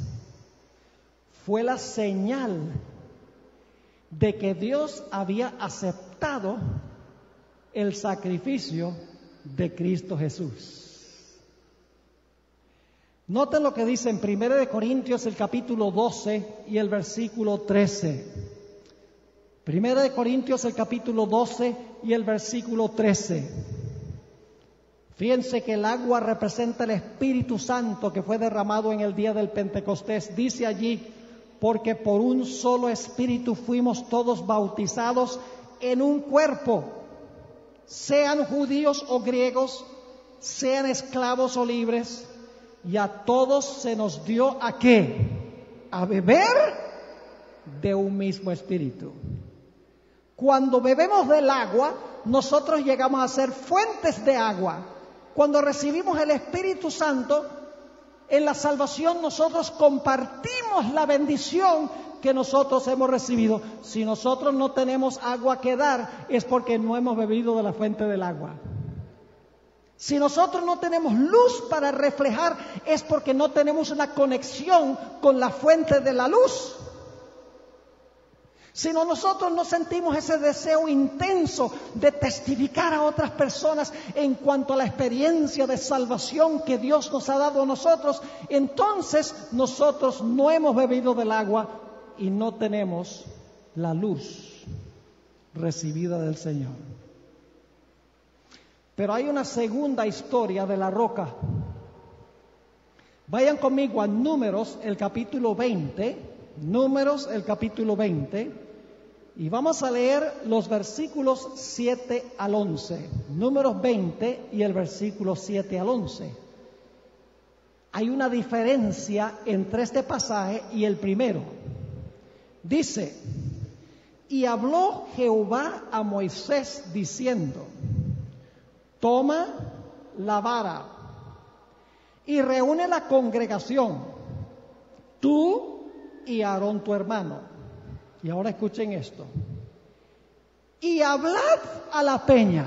fue la señal de que Dios había aceptado el sacrificio de Cristo Jesús. Noten lo que dice en 1 Corintios el capítulo 12 y el versículo 13. 1 Corintios el capítulo 12 y el versículo 13. Fíjense que el agua representa el Espíritu Santo que fue derramado en el día del Pentecostés. Dice allí, porque por un solo Espíritu fuimos todos bautizados en un cuerpo, sean judíos o griegos, sean esclavos o libres, y a todos se nos dio ¿a qué? A beber de un mismo espíritu. Cuando bebemos del agua, nosotros llegamos a ser fuentes de agua. Cuando recibimos el Espíritu Santo, en la salvación nosotros compartimos la bendición que nosotros hemos recibido. Si nosotros no tenemos agua que dar, es porque no hemos bebido de la fuente del agua. Si nosotros no tenemos luz para reflejar, es porque no tenemos una conexión con la fuente de la luz. Si nosotros no sentimos ese deseo intenso de testificar a otras personas en cuanto a la experiencia de salvación que Dios nos ha dado a nosotros, entonces nosotros no hemos bebido del agua y no tenemos la luz recibida del Señor. Pero hay una segunda historia de la roca. Vayan conmigo a Números, el capítulo 20. Números, el capítulo 20. Y vamos a leer los versículos 7 al 11. Números 20 y el versículo 7 al 11. Hay una diferencia entre este pasaje y el primero. Dice, y habló Jehová a Moisés diciendo, toma la vara y reúne la congregación, tú y Aarón tu hermano. Y ahora escuchen esto. Y hablad a la peña.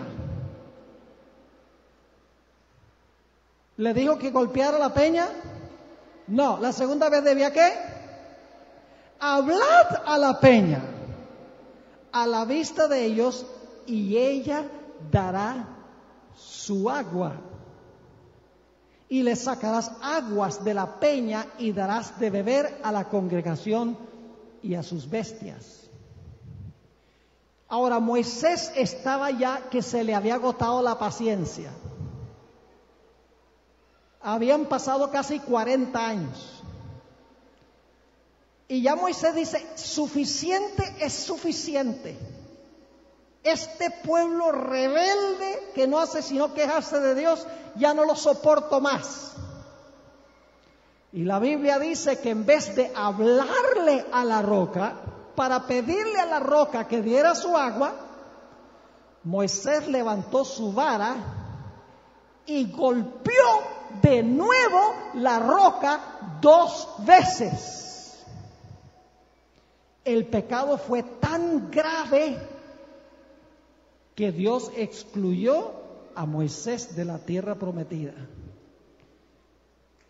¿Le dijo que golpeara la peña? No, la segunda vez debía ¿qué? Hablad a la peña a la vista de ellos y ella dará su agua. Y le sacarás aguas de la peña y darás de beber a la congregación y a sus bestias. Ahora Moisés estaba ya que se le había agotado la paciencia. Habían pasado casi 40 años. Y ya Moisés dice, suficiente es suficiente. Este pueblo rebelde que no hace sino quejarse de Dios, ya no lo soporto más. Y la Biblia dice que en vez de hablarle a la roca, para pedirle a la roca que diera su agua, Moisés levantó su vara y golpeó de nuevo la roca 2 veces. El pecado fue tan grave que Dios excluyó a Moisés de la tierra prometida.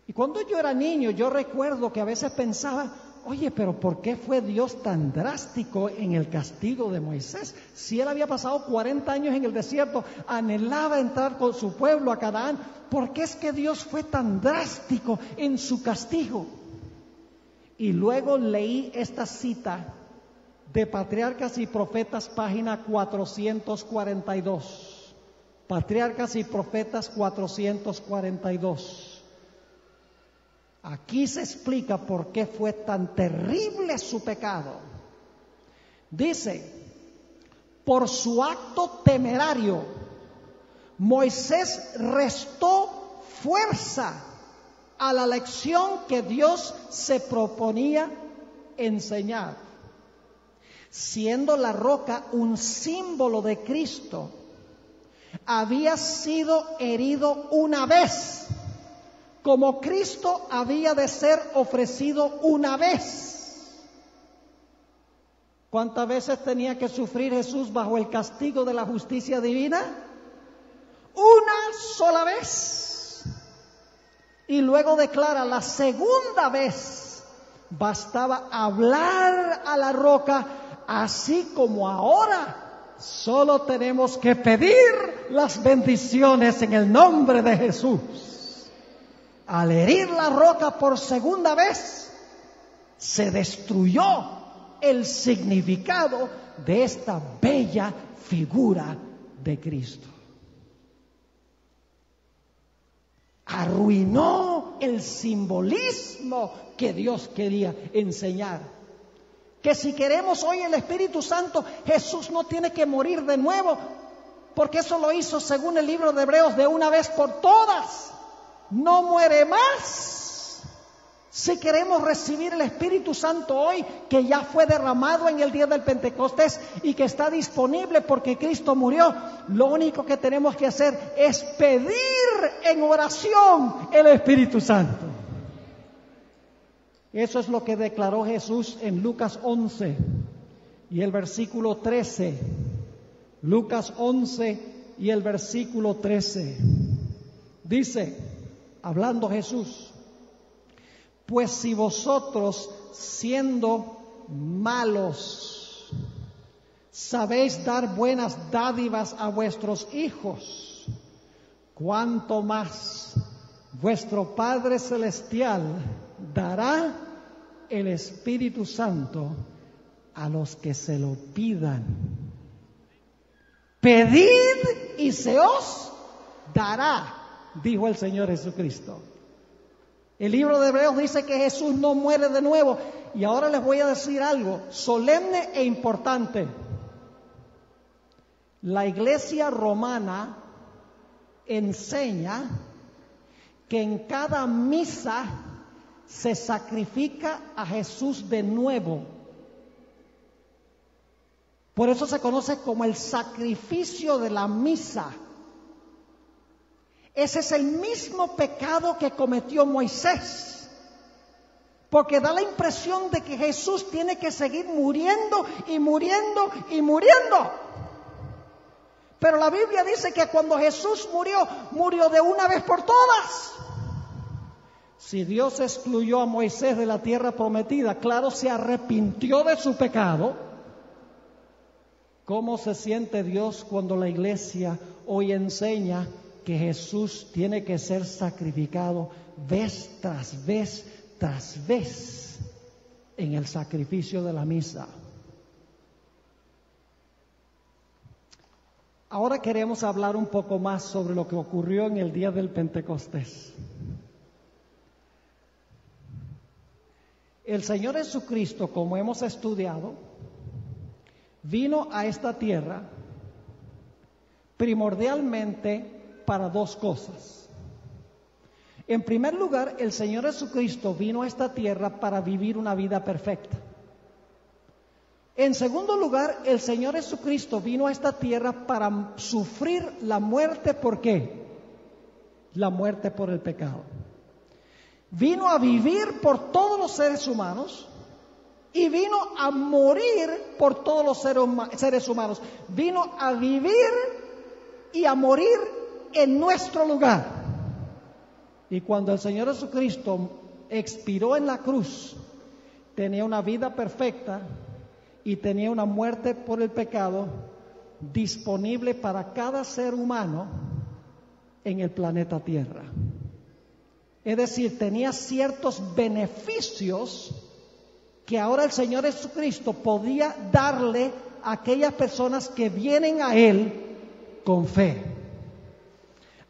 Y cuando yo era niño, yo recuerdo que a veces pensaba, oye, pero ¿por qué fue Dios tan drástico en el castigo de Moisés? Si él había pasado 40 años en el desierto, anhelaba entrar con su pueblo a Canaán, ¿por qué es que Dios fue tan drástico en su castigo? Y luego leí esta cita de Patriarcas y Profetas, página 442. Patriarcas y Profetas 442. Aquí se explica por qué fue tan terrible su pecado. Dice, por su acto temerario, Moisés restó fuerza a la lección que Dios se proponía enseñar. Siendo la roca un símbolo de Cristo, había sido herido una vez, como Cristo había de ser ofrecido una vez. ¿Cuántas veces tenía que sufrir Jesús bajo el castigo de la justicia divina? Una sola vez. Y luego declara, la segunda vez bastaba hablar a la roca, así como ahora solo tenemos que pedir las bendiciones en el nombre de Jesús. al herir la roca por segunda vez, se destruyó el significado de esta bella figura de Cristo. Arruinó el simbolismo que Dios quería enseñar. Que si queremos hoy el Espíritu Santo, Jesús no tiene que morir de nuevo, porque eso lo hizo según el libro de Hebreos de una vez por todas. No muere más. Si queremos recibir el Espíritu Santo hoy, que ya fue derramado en el día del Pentecostés y que está disponible porque Cristo murió, lo único que tenemos que hacer es pedir en oración el Espíritu Santo. Eso es lo que declaró Jesús en Lucas 11 y el versículo 13. Lucas 11 y el versículo 13. Dice, hablando Jesús: pues si vosotros, siendo malos, sabéis dar buenas dádivas a vuestros hijos, cuánto más vuestro Padre Celestial dará el Espíritu Santo a los que se lo pidan. Pedid y se os dará, dijo el Señor Jesucristo. El libro de Hebreos dice que Jesús no muere de nuevo. Y ahora les voy a decir algo solemne e importante. La Iglesia romana enseña que en cada misa se sacrifica a Jesús de nuevo. Por eso se conoce como el sacrificio de la misa. Ese es el mismo pecado que cometió Moisés, porque da la impresión de que Jesús tiene que seguir muriendo y muriendo y muriendo. Pero la Biblia dice que cuando Jesús murió, murió de una vez por todas. Si Dios excluyó a Moisés de la tierra prometida, claro, se arrepintió de su pecado. ¿Cómo se siente Dios cuando la iglesia hoy enseña que Jesús tiene que ser sacrificado vez tras vez tras vez en el sacrificio de la misa? Ahora queremos hablar un poco más sobre lo que ocurrió en el día del Pentecostés. El Señor Jesucristo, como hemos estudiado, vino a esta tierra primordialmente para dos cosas. En primer lugar, el Señor Jesucristo vino a esta tierra para vivir una vida perfecta. En segundo lugar, el Señor Jesucristo vino a esta tierra para sufrir la muerte. ¿Por qué? La muerte por el pecado. Vino a vivir por todos los seres humanos y vino a morir por todos los seres humanos. Vino a vivir y a morir en nuestro lugar. Y cuando el Señor Jesucristo expiró en la cruz, tenía una vida perfecta y tenía una muerte por el pecado disponible para cada ser humano en el planeta Tierra. Es decir, tenía ciertos beneficios que ahora el Señor Jesucristo podía darle a aquellas personas que vienen a Él con fe.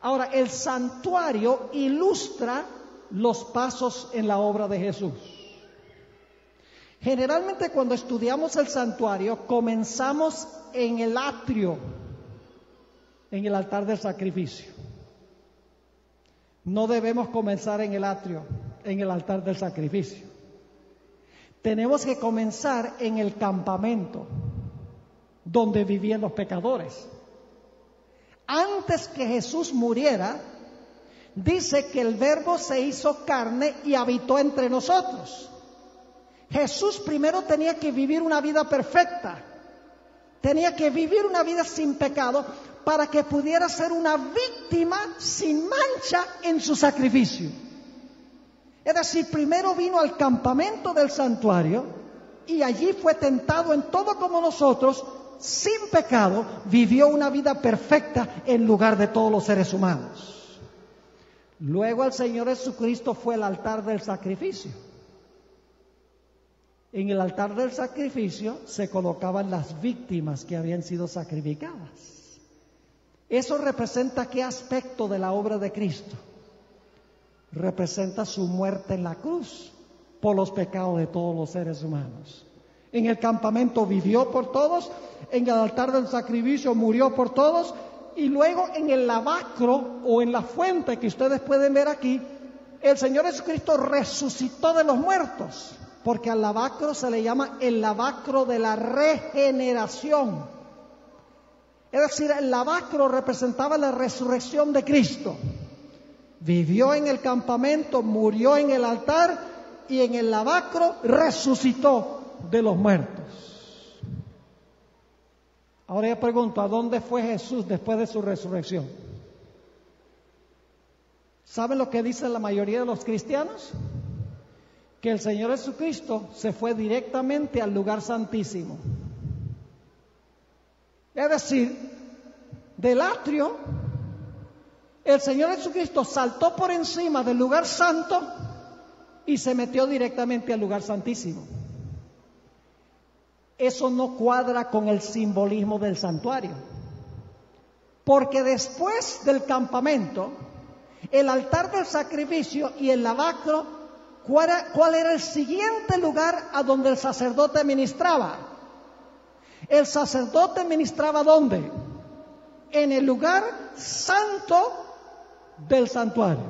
Ahora, el santuario ilustra los pasos en la obra de Jesús. Generalmente cuando estudiamos el santuario, comenzamos en el atrio, en el altar del sacrificio. No debemos comenzar en el atrio, en el altar del sacrificio. Tenemos que comenzar en el campamento, donde vivían los pecadores. Antes que Jesús muriera, dice que el Verbo se hizo carne y habitó entre nosotros. Jesús primero tenía que vivir una vida perfecta, tenía que vivir una vida sin pecado para que pudiera ser una víctima sin mancha en su sacrificio. Es decir, primero vino al campamento del santuario y allí fue tentado en todo como nosotros, sin pecado, vivió una vida perfecta en lugar de todos los seres humanos. Luego el Señor Jesucristo fue al altar del sacrificio. En el altar del sacrificio se colocaban las víctimas que habían sido sacrificadas. ¿Eso representa qué aspecto de la obra de Cristo? Representa su muerte en la cruz por los pecados de todos los seres humanos. En el campamento vivió por todos, en el altar del sacrificio murió por todos, y luego en el lavacro o en la fuente que ustedes pueden ver aquí, el Señor Jesucristo resucitó de los muertos, porque al lavacro se le llama el lavacro de la regeneración. Es decir, el lavacro representaba la resurrección de Cristo. Vivió en el campamento, murió en el altar y en el lavacro resucitó de los muertos. Ahora yo pregunto, ¿a dónde fue Jesús después de su resurrección? ¿Saben lo que dice la mayoría de los cristianos? Que el Señor Jesucristo se fue directamente al lugar santísimo. Es decir, del atrio, el Señor Jesucristo saltó por encima del lugar santo y se metió directamente al lugar santísimo. Eso no cuadra con el simbolismo del santuario, porque después del campamento, el altar del sacrificio y el lavacro, ¿cuál era el siguiente lugar a donde el sacerdote ministraba? El sacerdote ministraba ¿dónde? En el lugar santo del santuario.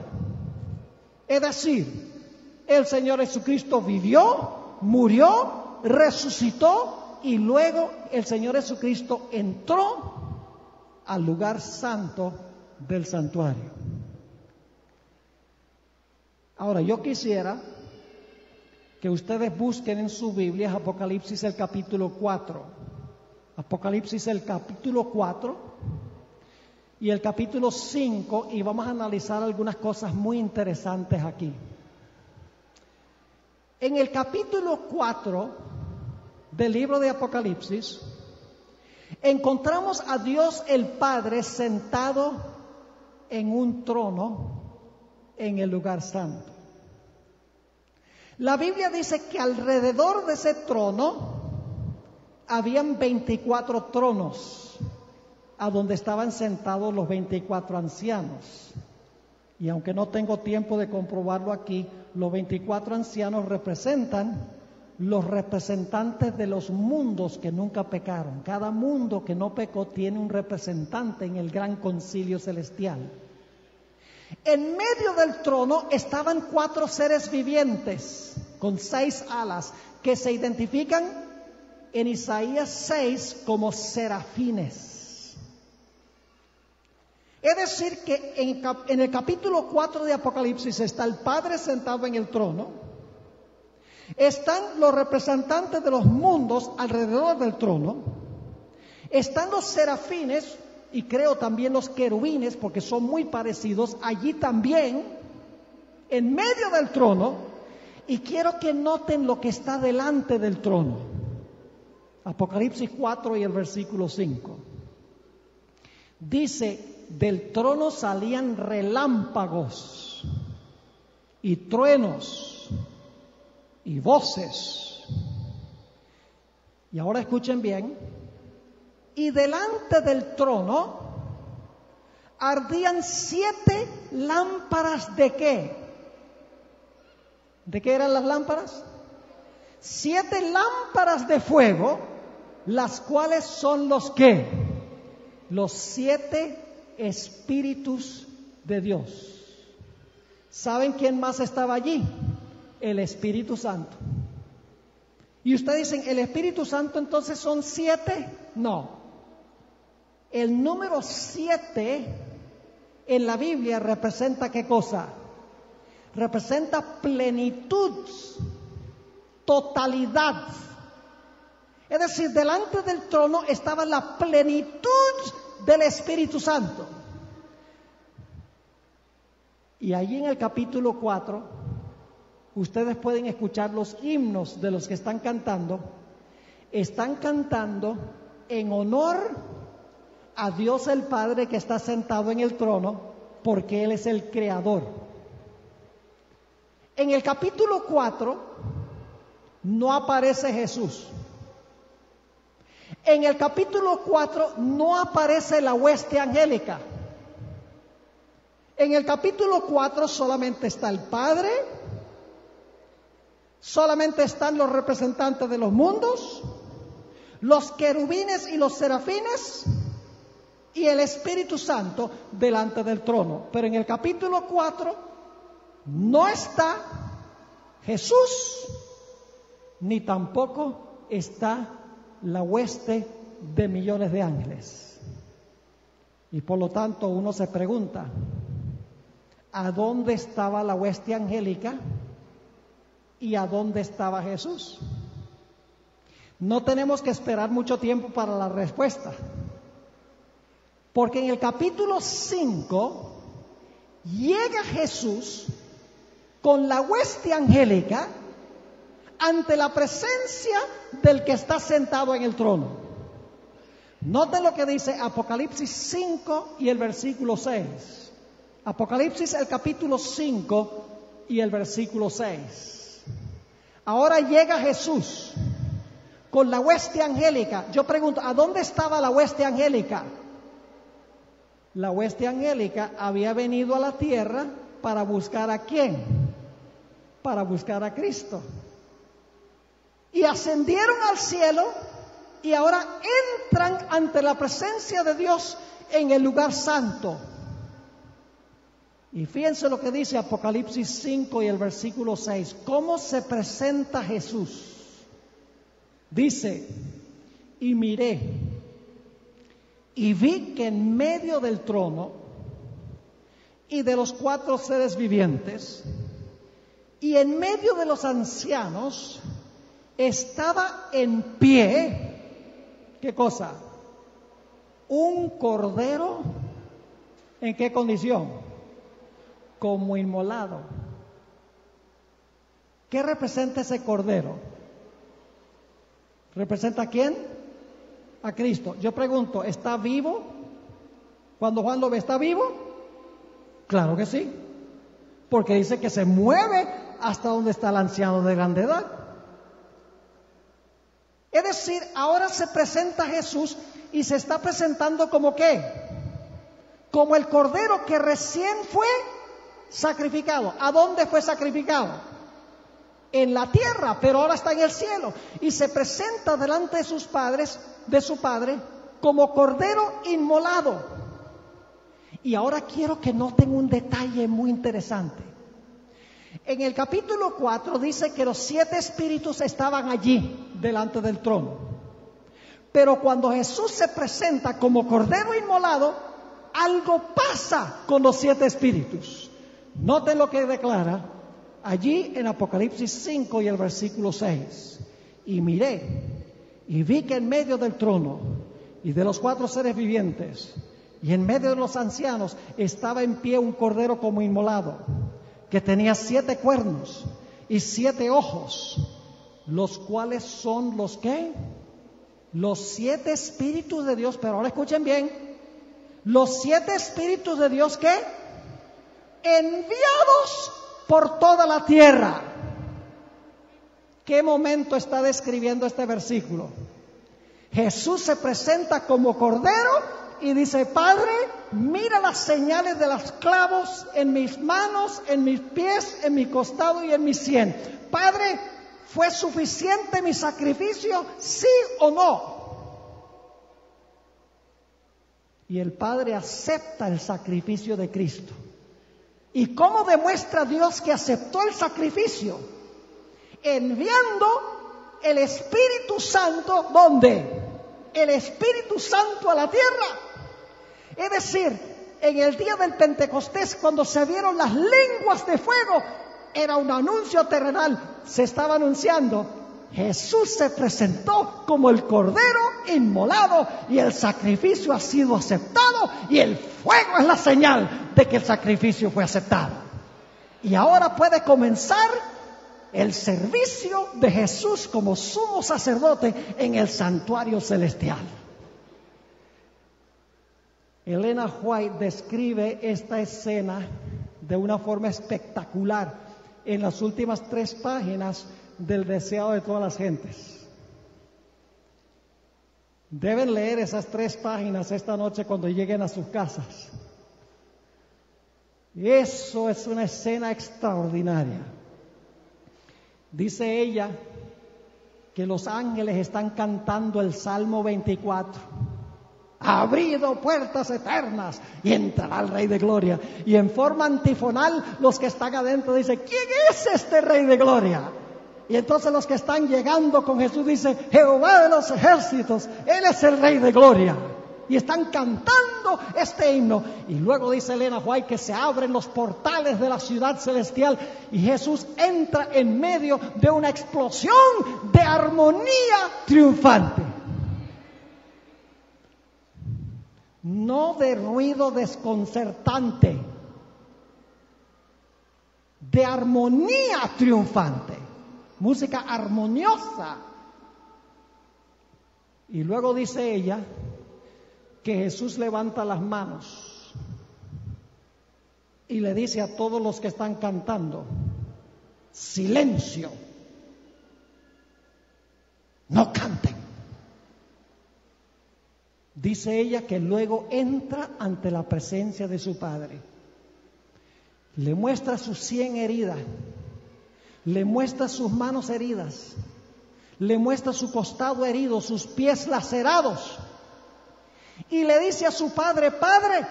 Es decir, el Señor Jesucristo vivió, murió, resucitó y luego el Señor Jesucristo entró al lugar santo del santuario. Ahora, yo quisiera que ustedes busquen en su Biblia Apocalipsis el capítulo 4. Apocalipsis el capítulo 4 y el capítulo 5, y vamos a analizar algunas cosas muy interesantes aquí. En el capítulo 4 del libro de Apocalipsis, encontramos a Dios el Padre sentado en un trono en el lugar santo. La Biblia dice que alrededor de ese trono habían 24 tronos, a donde estaban sentados los 24 ancianos. Y aunque no tengo tiempo de comprobarlo aquí, los 24 ancianos representan los representantes de los mundos que nunca pecaron. Cada mundo que no pecó tiene un representante en el gran concilio celestial. En medio del trono estaban 4 seres vivientes con 6 alas que se identifican en Isaías 6 como serafines. Es decir que en el capítulo 4 de Apocalipsis está el Padre sentado en el trono, están los representantes de los mundos alrededor del trono, están los serafines y creo también los querubines, porque son muy parecidos, allí también, en medio del trono, y quiero que noten lo que está delante del trono. Apocalipsis 4 y el versículo 5. Dice, del trono salían relámpagos y truenos y voces. Y ahora escuchen bien. Y delante del trono ardían 7 lámparas de ¿qué? ¿De qué eran las lámparas? 7 lámparas de fuego, las cuales son los ¿qué? Los 7 espíritus de Dios. ¿Saben quién más estaba allí? El Espíritu Santo. Y ustedes dicen, ¿el Espíritu Santo entonces son 7? No. El número 7 en la Biblia representa ¿qué cosa? Representa plenitud, totalidad. Es decir, delante del trono estaba la plenitud del Espíritu Santo. Y allí en el capítulo 4, ustedes pueden escuchar los himnos de los que están cantando. Están cantando en honor a Dios el Padre que está sentado en el trono porque Él es el creador. En el capítulo 4 no aparece Jesús. En el capítulo 4 no aparece la hueste angélica. En el capítulo 4 solamente está el Padre, solamente están los representantes de los mundos, los querubines y los serafines y el Espíritu Santo delante del trono. Pero en el capítulo 4 no está Jesús, ni tampoco está la hueste de millones de ángeles. Y por lo tanto uno se pregunta, ¿a dónde estaba la hueste angélica y a dónde estaba Jesús? No tenemos que esperar mucho tiempo para la respuesta, porque en el capítulo 5 llega Jesús con la hueste angélica ante la presencia del que está sentado en el trono. Noten lo que dice Apocalipsis 5 y el versículo 6. Apocalipsis el capítulo 5 y el versículo 6. Ahora llega Jesús con la hueste angélica. Yo pregunto, ¿a dónde estaba la hueste angélica? La hueste angélica había venido a la tierra para buscar ¿a quién? Para buscar a Cristo. Y ascendieron al cielo y ahora entran ante la presencia de Dios en el lugar santo. Y fíjense lo que dice Apocalipsis 5 y el versículo 6. ¿Cómo se presenta Jesús? Dice, y miré, y vi que en medio del trono y de los 4 seres vivientes, y en medio de los ancianos, estaba en pie, ¿qué cosa? Un cordero, ¿en qué condición? Como inmolado. ¿Qué representa ese cordero? ¿Representa a quién? A Cristo. Yo pregunto, ¿está vivo? Cuando Juan lo ve, ¿está vivo? Claro que sí, porque dice que se mueve hasta donde está el anciano de grande edad. Es decir, ahora se presenta Jesús y se está presentando como ¿qué? Como el cordero que recién fue sacrificado. ¿A dónde fue sacrificado? En la tierra, pero ahora está en el cielo. Y se presenta delante de sus padres, de su padre, como cordero inmolado. Y ahora quiero que noten un detalle muy interesante. En el capítulo 4 dice que los 7 espíritus estaban allí, delante del trono. Pero cuando Jesús se presenta como cordero inmolado, algo pasa con los 7 espíritus. Noten lo que declara allí en Apocalipsis 5 y el versículo 6. Y miré, y vi que en medio del trono y de los 4 seres vivientes, y en medio de los ancianos, estaba en pie un cordero como inmolado, que tenía 7 cuernos y 7 ojos, los cuales son los ¿qué? Los 7 espíritus de Dios. Pero ahora escuchen bien, los 7 espíritus de Dios ¿qué? Enviados por toda la tierra. ¿Qué momento está describiendo este versículo? Jesús se presenta como cordero y dice, Padre, mira las señales de los clavos en mis manos, en mis pies, en mi costado y en mi sien. Padre, ¿fue suficiente mi sacrificio? ¿Sí o no? Y el Padre acepta el sacrificio de Cristo. ¿Y cómo demuestra Dios que aceptó el sacrificio? Enviando el Espíritu Santo, ¿dónde? El Espíritu Santo a la tierra. Es decir, en el día del Pentecostés, cuando se vieron las lenguas de fuego, era un anuncio terrenal. Se estaba anunciando, Jesús se presentó como el cordero inmolado y el sacrificio ha sido aceptado y el fuego es la señal de que el sacrificio fue aceptado. Y ahora puede comenzar el servicio de Jesús como sumo sacerdote en el santuario celestial. Elena White describe esta escena de una forma espectacular en las últimas 3 páginas del Deseado de todas las gentes. Deben leer esas 3 páginas esta noche cuando lleguen a sus casas. Eso es una escena extraordinaria. Dice ella que los ángeles están cantando el Salmo 24. Ha abrido puertas eternas y entrará el Rey de Gloria. Y en forma antifonal, los que están adentro dicen: ¿quién es este Rey de Gloria? Y entonces los que están llegando con Jesús dicen: Jehová de los ejércitos, Él es el Rey de Gloria. Y están cantando este himno. Y luego dice Elena White que se abren los portales de la ciudad celestial y Jesús entra en medio de una explosión de armonía triunfante. No de ruido desconcertante, de armonía triunfante, música armoniosa. Y luego dice ella que Jesús levanta las manos y le dice a todos los que están cantando: silencio, no canten. Dice ella que luego entra ante la presencia de su Padre, le muestra sus 100 heridas, le muestra sus manos heridas, le muestra su costado herido, sus pies lacerados, y le dice a su Padre: Padre,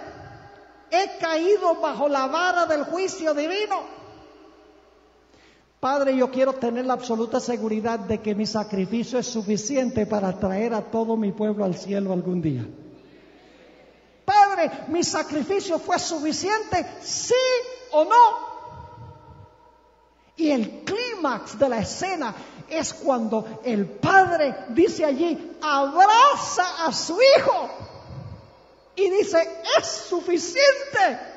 he caído bajo la vara del juicio divino. Padre, yo quiero tener la absoluta seguridad de que mi sacrificio es suficiente para traer a todo mi pueblo al cielo algún día. Padre, mi sacrificio fue suficiente, ¿sí o no? Y el clímax de la escena es cuando el Padre dice allí, abraza a su Hijo y dice: es suficiente.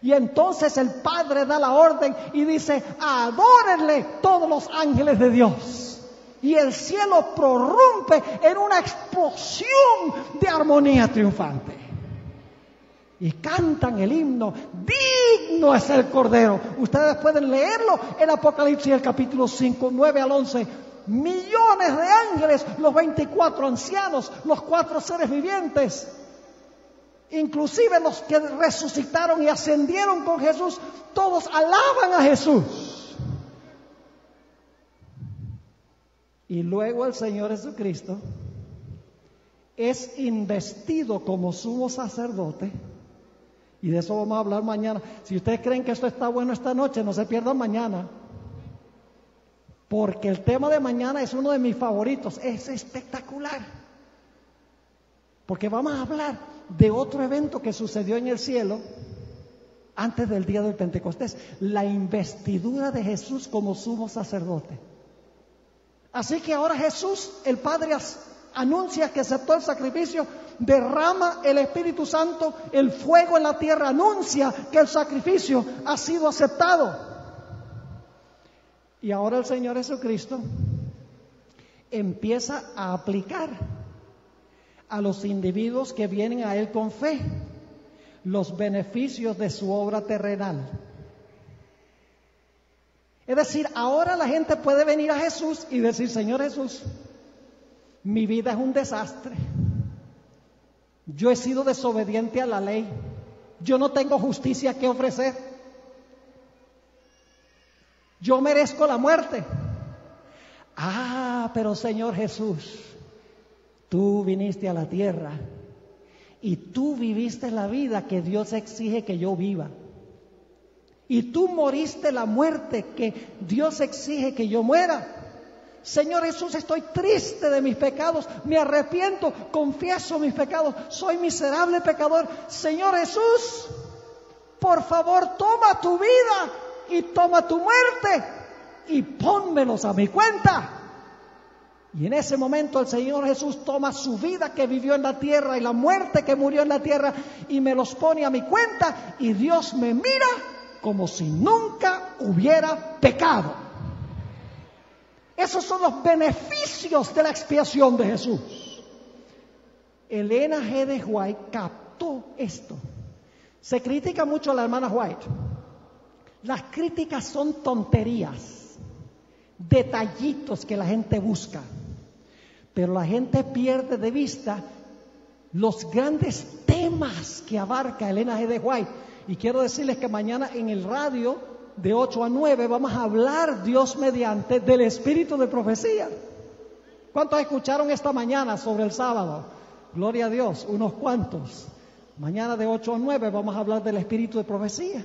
Y entonces el Padre da la orden y dice: adórenle todos los ángeles de Dios. Y el cielo prorrumpe en una explosión de armonía triunfante. Y cantan el himno: digno es el Cordero. Ustedes pueden leerlo en Apocalipsis, el capítulo 5, 9 al 11. Millones de ángeles, los 24 ancianos, los 4 seres vivientes, inclusive los que resucitaron y ascendieron con Jesús, todos alaban a Jesús. Y luego el Señor Jesucristo es investido como sumo sacerdote, y de eso vamos a hablar mañana. Si ustedes creen que esto está bueno esta noche, no se pierdan mañana, porque el tema de mañana es uno de mis favoritos, es espectacular, porque vamos a hablar de otro evento que sucedió en el cielo antes del día del Pentecostés, la investidura de Jesús como sumo sacerdote. Así que ahora Jesús, el Padre anuncia que aceptó el sacrificio, derrama el Espíritu Santo, el fuego en la tierra anuncia que el sacrificio ha sido aceptado. Y ahora el Señor Jesucristo empieza a aplicar a los individuos que vienen a Él con fe los beneficios de su obra terrenal. Es decir, ahora la gente puede venir a Jesús y decir: Señor Jesús, mi vida es un desastre, yo he sido desobediente a la ley, yo no tengo justicia que ofrecer, yo merezco la muerte. Pero Señor Jesús, tú viniste a la tierra y tú viviste la vida que Dios exige que yo viva. Y tú moriste la muerte que Dios exige que yo muera. Señor Jesús, estoy triste de mis pecados, me arrepiento, confieso mis pecados, soy miserable pecador. Señor Jesús, por favor, toma tu vida y toma tu muerte y pónmelos a mi cuenta. Y en ese momento el Señor Jesús toma su vida que vivió en la tierra y la muerte que murió en la tierra y me los pone a mi cuenta, y Dios me mira como si nunca hubiera pecado. Esos son los beneficios de la expiación de Jesús. Elena G. de White captó captó esto. Se critica mucho a la hermana White. Las críticas son tonterías, detallitos que la gente busca, pero la gente pierde de vista los grandes temas que abarca Elena G. de White. Y quiero decirles que mañana en el radio de 8 a 9 vamos a hablar, Dios mediante, del espíritu de profecía. ¿Cuántos escucharon esta mañana sobre el sábado? Gloria a Dios, unos cuantos. Mañana de 8 a 9 vamos a hablar del espíritu de profecía.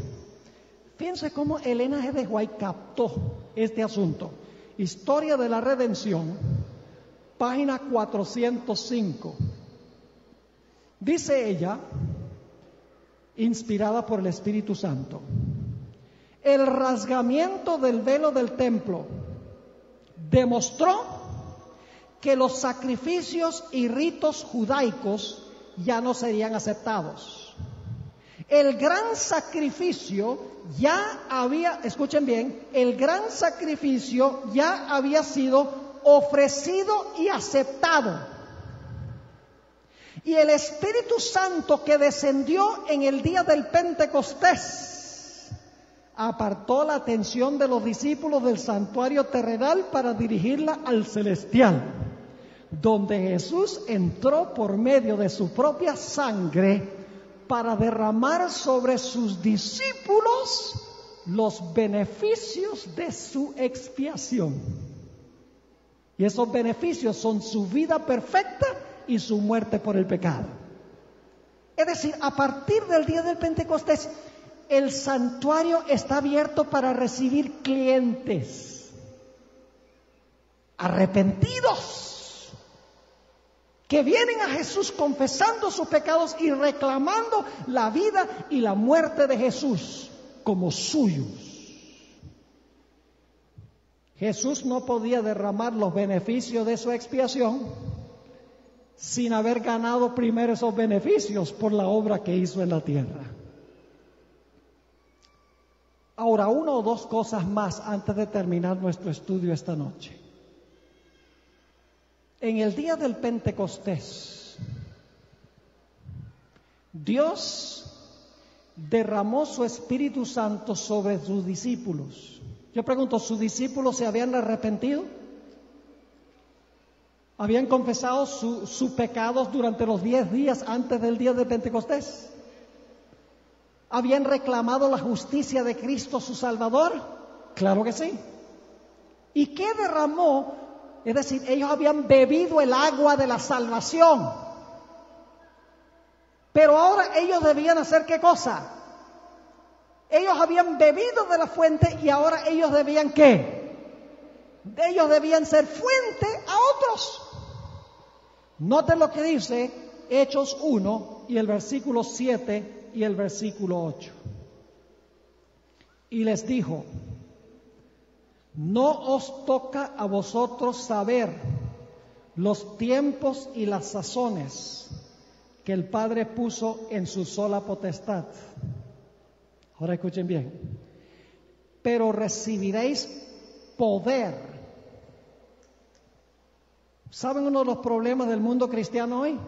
Fíjense cómo Elena G. de White captó este asunto. Historia de la Redención, página 405. Dice ella, inspirada por el Espíritu Santo: el rasgamiento del velo del templo demostró que los sacrificios y ritos judaicos ya no serían aceptados. El gran sacrificio ya había, escuchen bien, el gran sacrificio ya había sido ofrecido y aceptado. Y el Espíritu Santo que descendió en el día del Pentecostés apartó la atención de los discípulos del santuario terrenal para dirigirla al celestial, donde Jesús entró por medio de su propia sangre para derramar sobre sus discípulos los beneficios de su expiación. Y esos beneficios son su vida perfecta y su muerte por el pecado. Es decir, a partir del día del Pentecostés, el santuario está abierto para recibir clientes arrepentidos, que vienen a Jesús confesando sus pecados y reclamando la vida y la muerte de Jesús como suyos. Jesús no podía derramar los beneficios de su expiación sin haber ganado primero esos beneficios por la obra que hizo en la tierra. Ahora, una o dos cosas más antes de terminar nuestro estudio esta noche. En el día del Pentecostés, Dios derramó su Espíritu Santo sobre sus discípulos. Yo pregunto, ¿sus discípulos se habían arrepentido? ¿Habían confesado sus pecados durante los 10 días antes del día de Pentecostés? ¿Habían reclamado la justicia de Cristo su Salvador? Claro que sí. ¿Y qué derramó? Es decir, ellos habían bebido el agua de la salvación. Pero ahora ellos debían hacer ¿qué cosa? Ellos habían bebido de la fuente y ahora ellos debían ¿qué? Ellos debían ser fuente a otros. Noten lo que dice Hechos 1 y el versículo 7 y el versículo 8. Y les dijo: no os toca a vosotros saber los tiempos y las sazones que el Padre puso en su sola potestad. Ahora escuchen bien. Pero recibiréis poder. ¿Saben uno de los problemas del mundo cristiano hoy?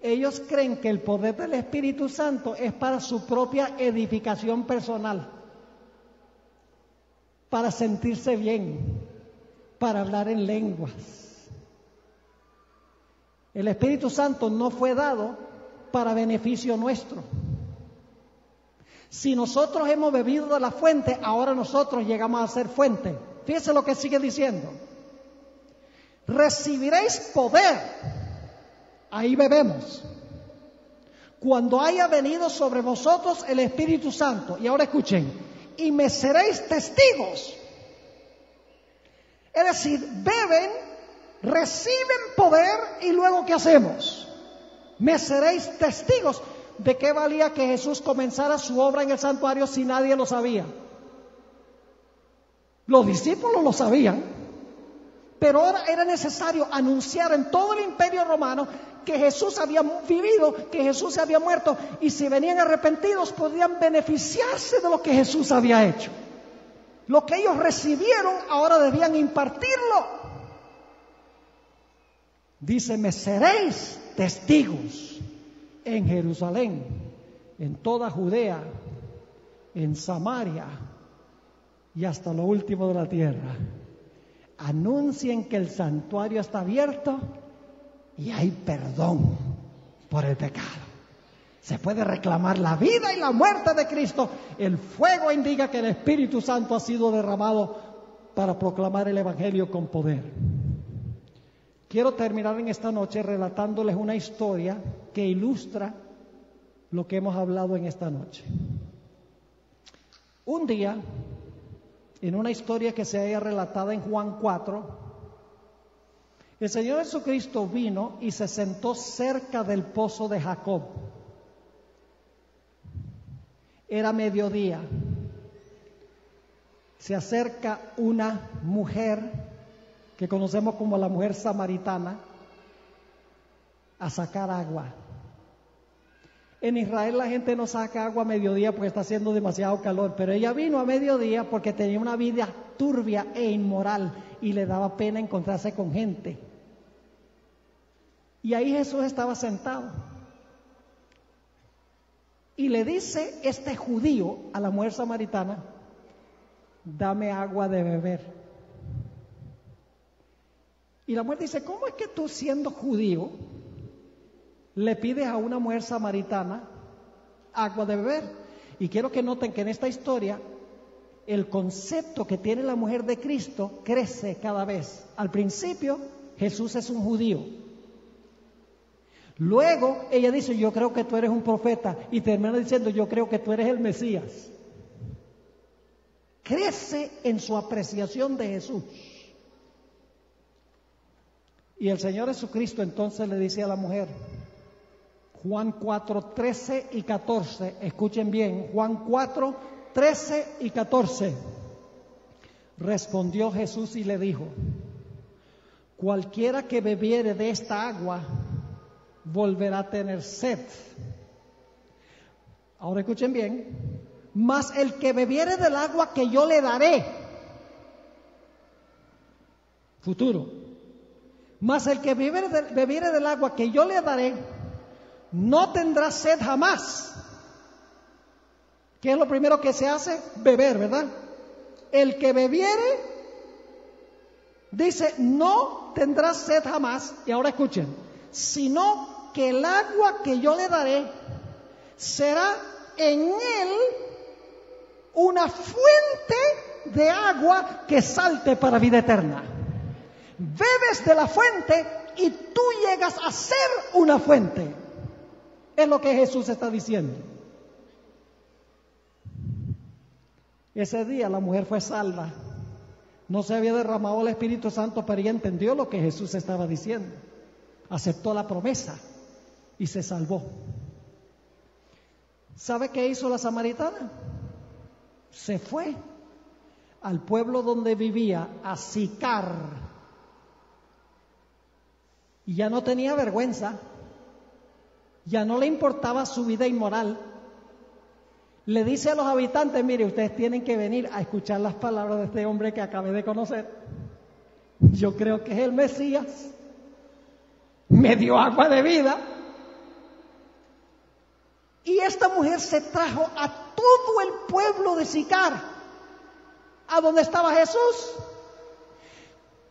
Ellos creen que el poder del Espíritu Santo es para su propia edificación personal, para sentirse bien, para hablar en lenguas. El Espíritu Santo no fue dado para beneficio nuestro. Si nosotros hemos bebido de la fuente, ahora nosotros llegamos a ser fuente. Fíjense lo que sigue diciendo. Recibiréis poder, ahí bebemos, cuando haya venido sobre vosotros el Espíritu Santo. Y ahora escuchen, y me seréis testigos. Es decir, beben, reciben poder y luego ¿qué hacemos? Me seréis testigos. ¿De qué valía que Jesús comenzara su obra en el santuario si nadie lo sabía? Los discípulos lo sabían. Pero ahora era necesario anunciar en todo el imperio romano que Jesús había vivido, que Jesús se había muerto, y si venían arrepentidos podían beneficiarse de lo que Jesús había hecho. Lo que ellos recibieron ahora debían impartirlo. Dice, me seréis testigos en Jerusalén, en toda Judea, en Samaria y hasta lo último de la tierra. Anuncien que el santuario está abierto y hay perdón por el pecado. Se puede reclamar la vida y la muerte de Cristo. El fuego indica que el Espíritu Santo ha sido derramado para proclamar el Evangelio con poder. Quiero terminar en esta noche relatándoles una historia que ilustra lo que hemos hablado en esta noche. Un día, en una historia que se halla relatada en Juan 4, el Señor Jesucristo vino y se sentó cerca del pozo de Jacob. Era mediodía. Se acerca una mujer que conocemos como la mujer samaritana a sacar agua. En Israel la gente no saca agua a mediodía porque está haciendo demasiado calor, pero ella vino a mediodía porque tenía una vida turbia e inmoral y le daba pena encontrarse con gente. Y ahí Jesús estaba sentado. Y le dice este judío a la mujer samaritana: dame agua de beber. Y la mujer dice: ¿cómo es que tú, siendo judío, le pides a una mujer samaritana agua de beber? Y quiero que noten que en esta historia el concepto que tiene la mujer de Cristo crece cada vez. Al principio Jesús es un judío. Luego ella dice: yo creo que tú eres un profeta. Y termina diciendo: yo creo que tú eres el Mesías. Crece en su apreciación de Jesús. Y el Señor Jesucristo entonces le dice a la mujer, Juan 4, 13 y 14, escuchen bien, Juan 4, 13 y 14. Respondió Jesús y le dijo: cualquiera que bebiere de esta agua volverá a tener sed. Ahora escuchen bien, mas el que bebiere del agua que yo le daré, futuro, mas el que bebiere del agua que yo le daré, no tendrá sed jamás. ¿Qué es lo primero que se hace? Beber, ¿verdad? El que bebiere, dice, no tendrá sed jamás. Y ahora escuchen, sino que el agua que yo le daré será en él una fuente de agua que salte para vida eterna. Bebes de la fuente y tú llegas a ser una fuente. Es lo que Jesús está diciendo. Ese día la mujer fue salva. No se había derramado el Espíritu Santo, pero ella entendió lo que Jesús estaba diciendo. Aceptó la promesa y se salvó. ¿Sabe qué hizo la samaritana? Se fue al pueblo donde vivía, a Sicar. Y ya no tenía vergüenza, ya no le importaba su vida inmoral. Le dice a los habitantes: mire, ustedes tienen que venir a escuchar las palabras de este hombre que acabé de conocer. Yo creo que es el Mesías. Me dio agua de vida. Y esta mujer se trajo a todo el pueblo de Sicar, a donde estaba Jesús.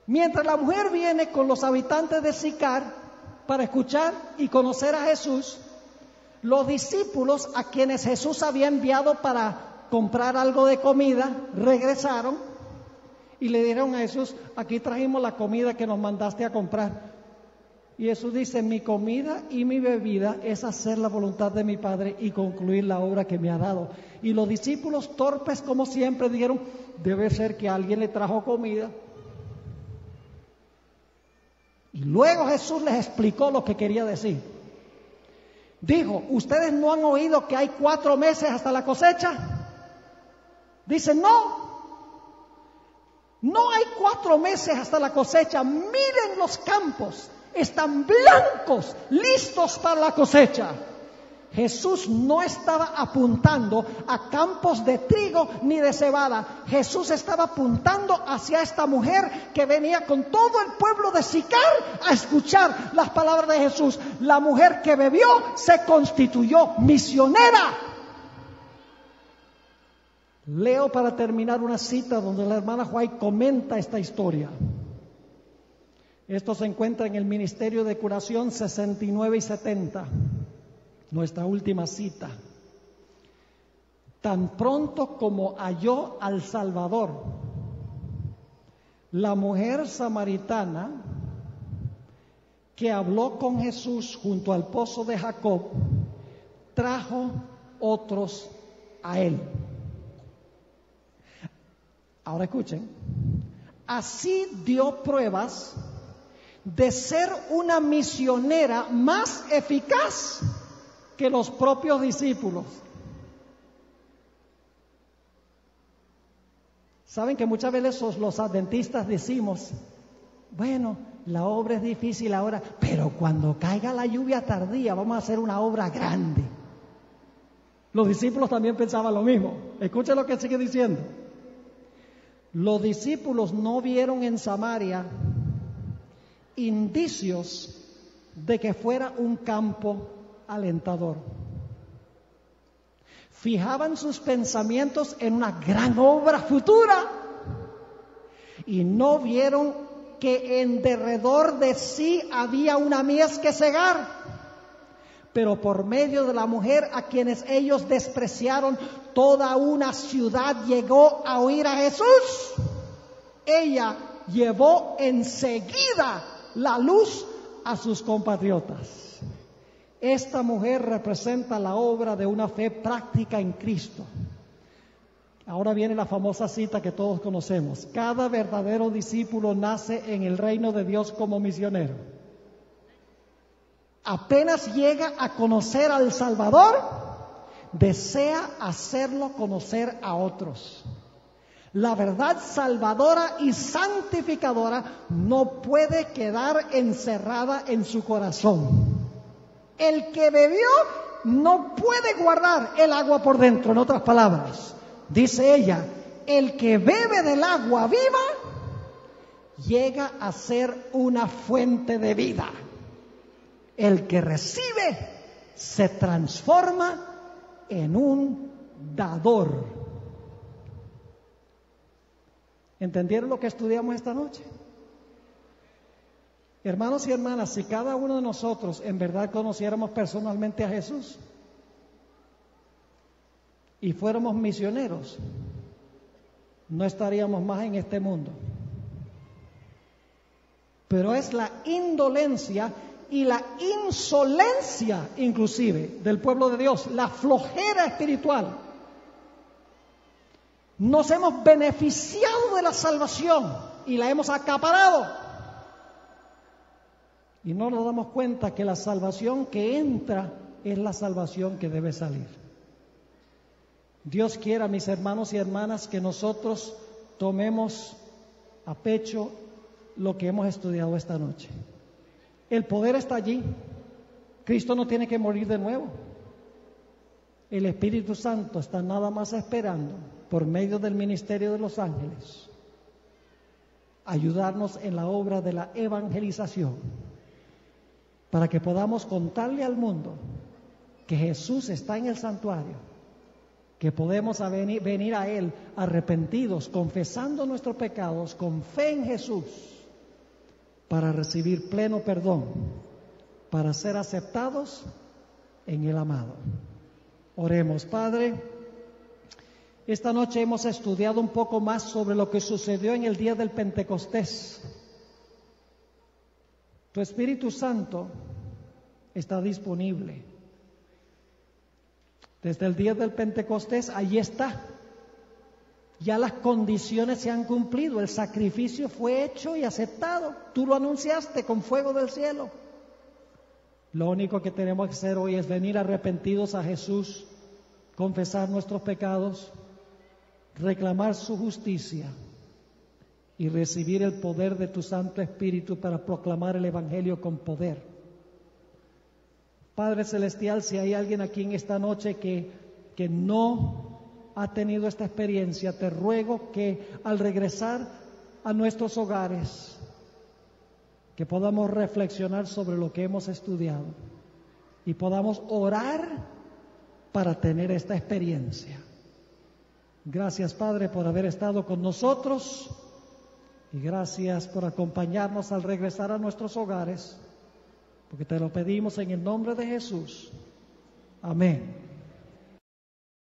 Mientras la mujer viene con los habitantes de Sicar para escuchar y conocer a Jesús, los discípulos a quienes Jesús había enviado para comprar algo de comida regresaron y le dijeron a Jesús: aquí trajimos la comida que nos mandaste a comprar. Y Jesús dice: mi comida y mi bebida es hacer la voluntad de mi Padre y concluir la obra que me ha dado. Y los discípulos, torpes como siempre, dijeron: debe ser que alguien le trajo comida. Y luego Jesús les explicó lo que quería decir. Dijo: ¿ustedes no han oído que hay 4 meses hasta la cosecha? Dicen: no hay 4 meses hasta la cosecha. Miren los campos, están blancos, listos para la cosecha. Jesús no estaba apuntando a campos de trigo ni de cebada. Jesús estaba apuntando hacia esta mujer que venía con todo el pueblo de Sicar a escuchar las palabras de Jesús. La mujer que bebió se constituyó misionera. Leo para terminar una cita donde la hermana White comenta esta historia. Esto se encuentra en el Ministerio de Curación 69 y 70. Nuestra última cita. Tan pronto como halló al Salvador, la mujer samaritana que habló con Jesús junto al pozo de Jacob, trajo otros a él. Ahora escuchen, así dio pruebas de ser una misionera más eficaz que los propios discípulos. Saben que muchas veces los adventistas decimos, bueno, la obra es difícil ahora, pero cuando caiga la lluvia tardía vamos a hacer una obra grande. Los discípulos también pensaban lo mismo. Escuchen lo que sigue diciendo. Los discípulos no vieron en Samaria indicios de que fuera un campo alentador. Fijaban sus pensamientos en una gran obra futura y no vieron que en derredor de sí había una mies que cegar. Pero por medio de la mujer a quienes ellos despreciaron, toda una ciudad llegó a oír a Jesús. Ella llevó enseguida la luz a sus compatriotas. Esta mujer representa la obra de una fe práctica en Cristo. Ahora viene la famosa cita que todos conocemos. Cada verdadero discípulo nace en el reino de Dios como misionero. Apenas llega a conocer al Salvador, desea hacerlo conocer a otros. La verdad salvadora y santificadora no puede quedar encerrada en su corazón. El que bebió no puede guardar el agua por dentro. En otras palabras, dice ella, el que bebe del agua viva llega a ser una fuente de vida. El que recibe se transforma en un dador. ¿Entendieron lo que estudiamos esta noche? Hermanos y hermanas, si cada uno de nosotros en verdad conociéramos personalmente a Jesús y fuéramos misioneros, no estaríamos más en este mundo. Pero es la indolencia y la insolencia inclusive del pueblo de Dios, la flojera espiritual. Nos hemos beneficiado de la salvación y la hemos acaparado. Y no nos damos cuenta que la salvación que entra es la salvación que debe salir. Dios quiera, mis hermanos y hermanas, que nosotros tomemos a pecho lo que hemos estudiado esta noche. El poder está allí. Cristo no tiene que morir de nuevo. El Espíritu Santo está nada más esperando, por medio del ministerio de los ángeles, ayudarnos en la obra de la evangelización, para que podamos contarle al mundo que Jesús está en el santuario, que podemos venir a Él arrepentidos, confesando nuestros pecados, con fe en Jesús, para recibir pleno perdón, para ser aceptados en el amado. Oremos. Padre, esta noche hemos estudiado un poco más sobre lo que sucedió en el día del Pentecostés. Tu Espíritu Santo está disponible. Desde el día del Pentecostés, allí está. Ya las condiciones se han cumplido, el sacrificio fue hecho y aceptado. Tú lo anunciaste con fuego del cielo. Lo único que tenemos que hacer hoy es venir arrepentidos a Jesús, confesar nuestros pecados, reclamar su justicia y recibir el poder de tu Santo Espíritu para proclamar el Evangelio con poder. Padre Celestial, si hay alguien aquí en esta noche que no ha tenido esta experiencia, te ruego que al regresar a nuestros hogares, que podamos reflexionar sobre lo que hemos estudiado y podamos orar para tener esta experiencia. Gracias, Padre, por haber estado con nosotros y gracias por acompañarnos al regresar a nuestros hogares, porque te lo pedimos en el nombre de Jesús. Amén.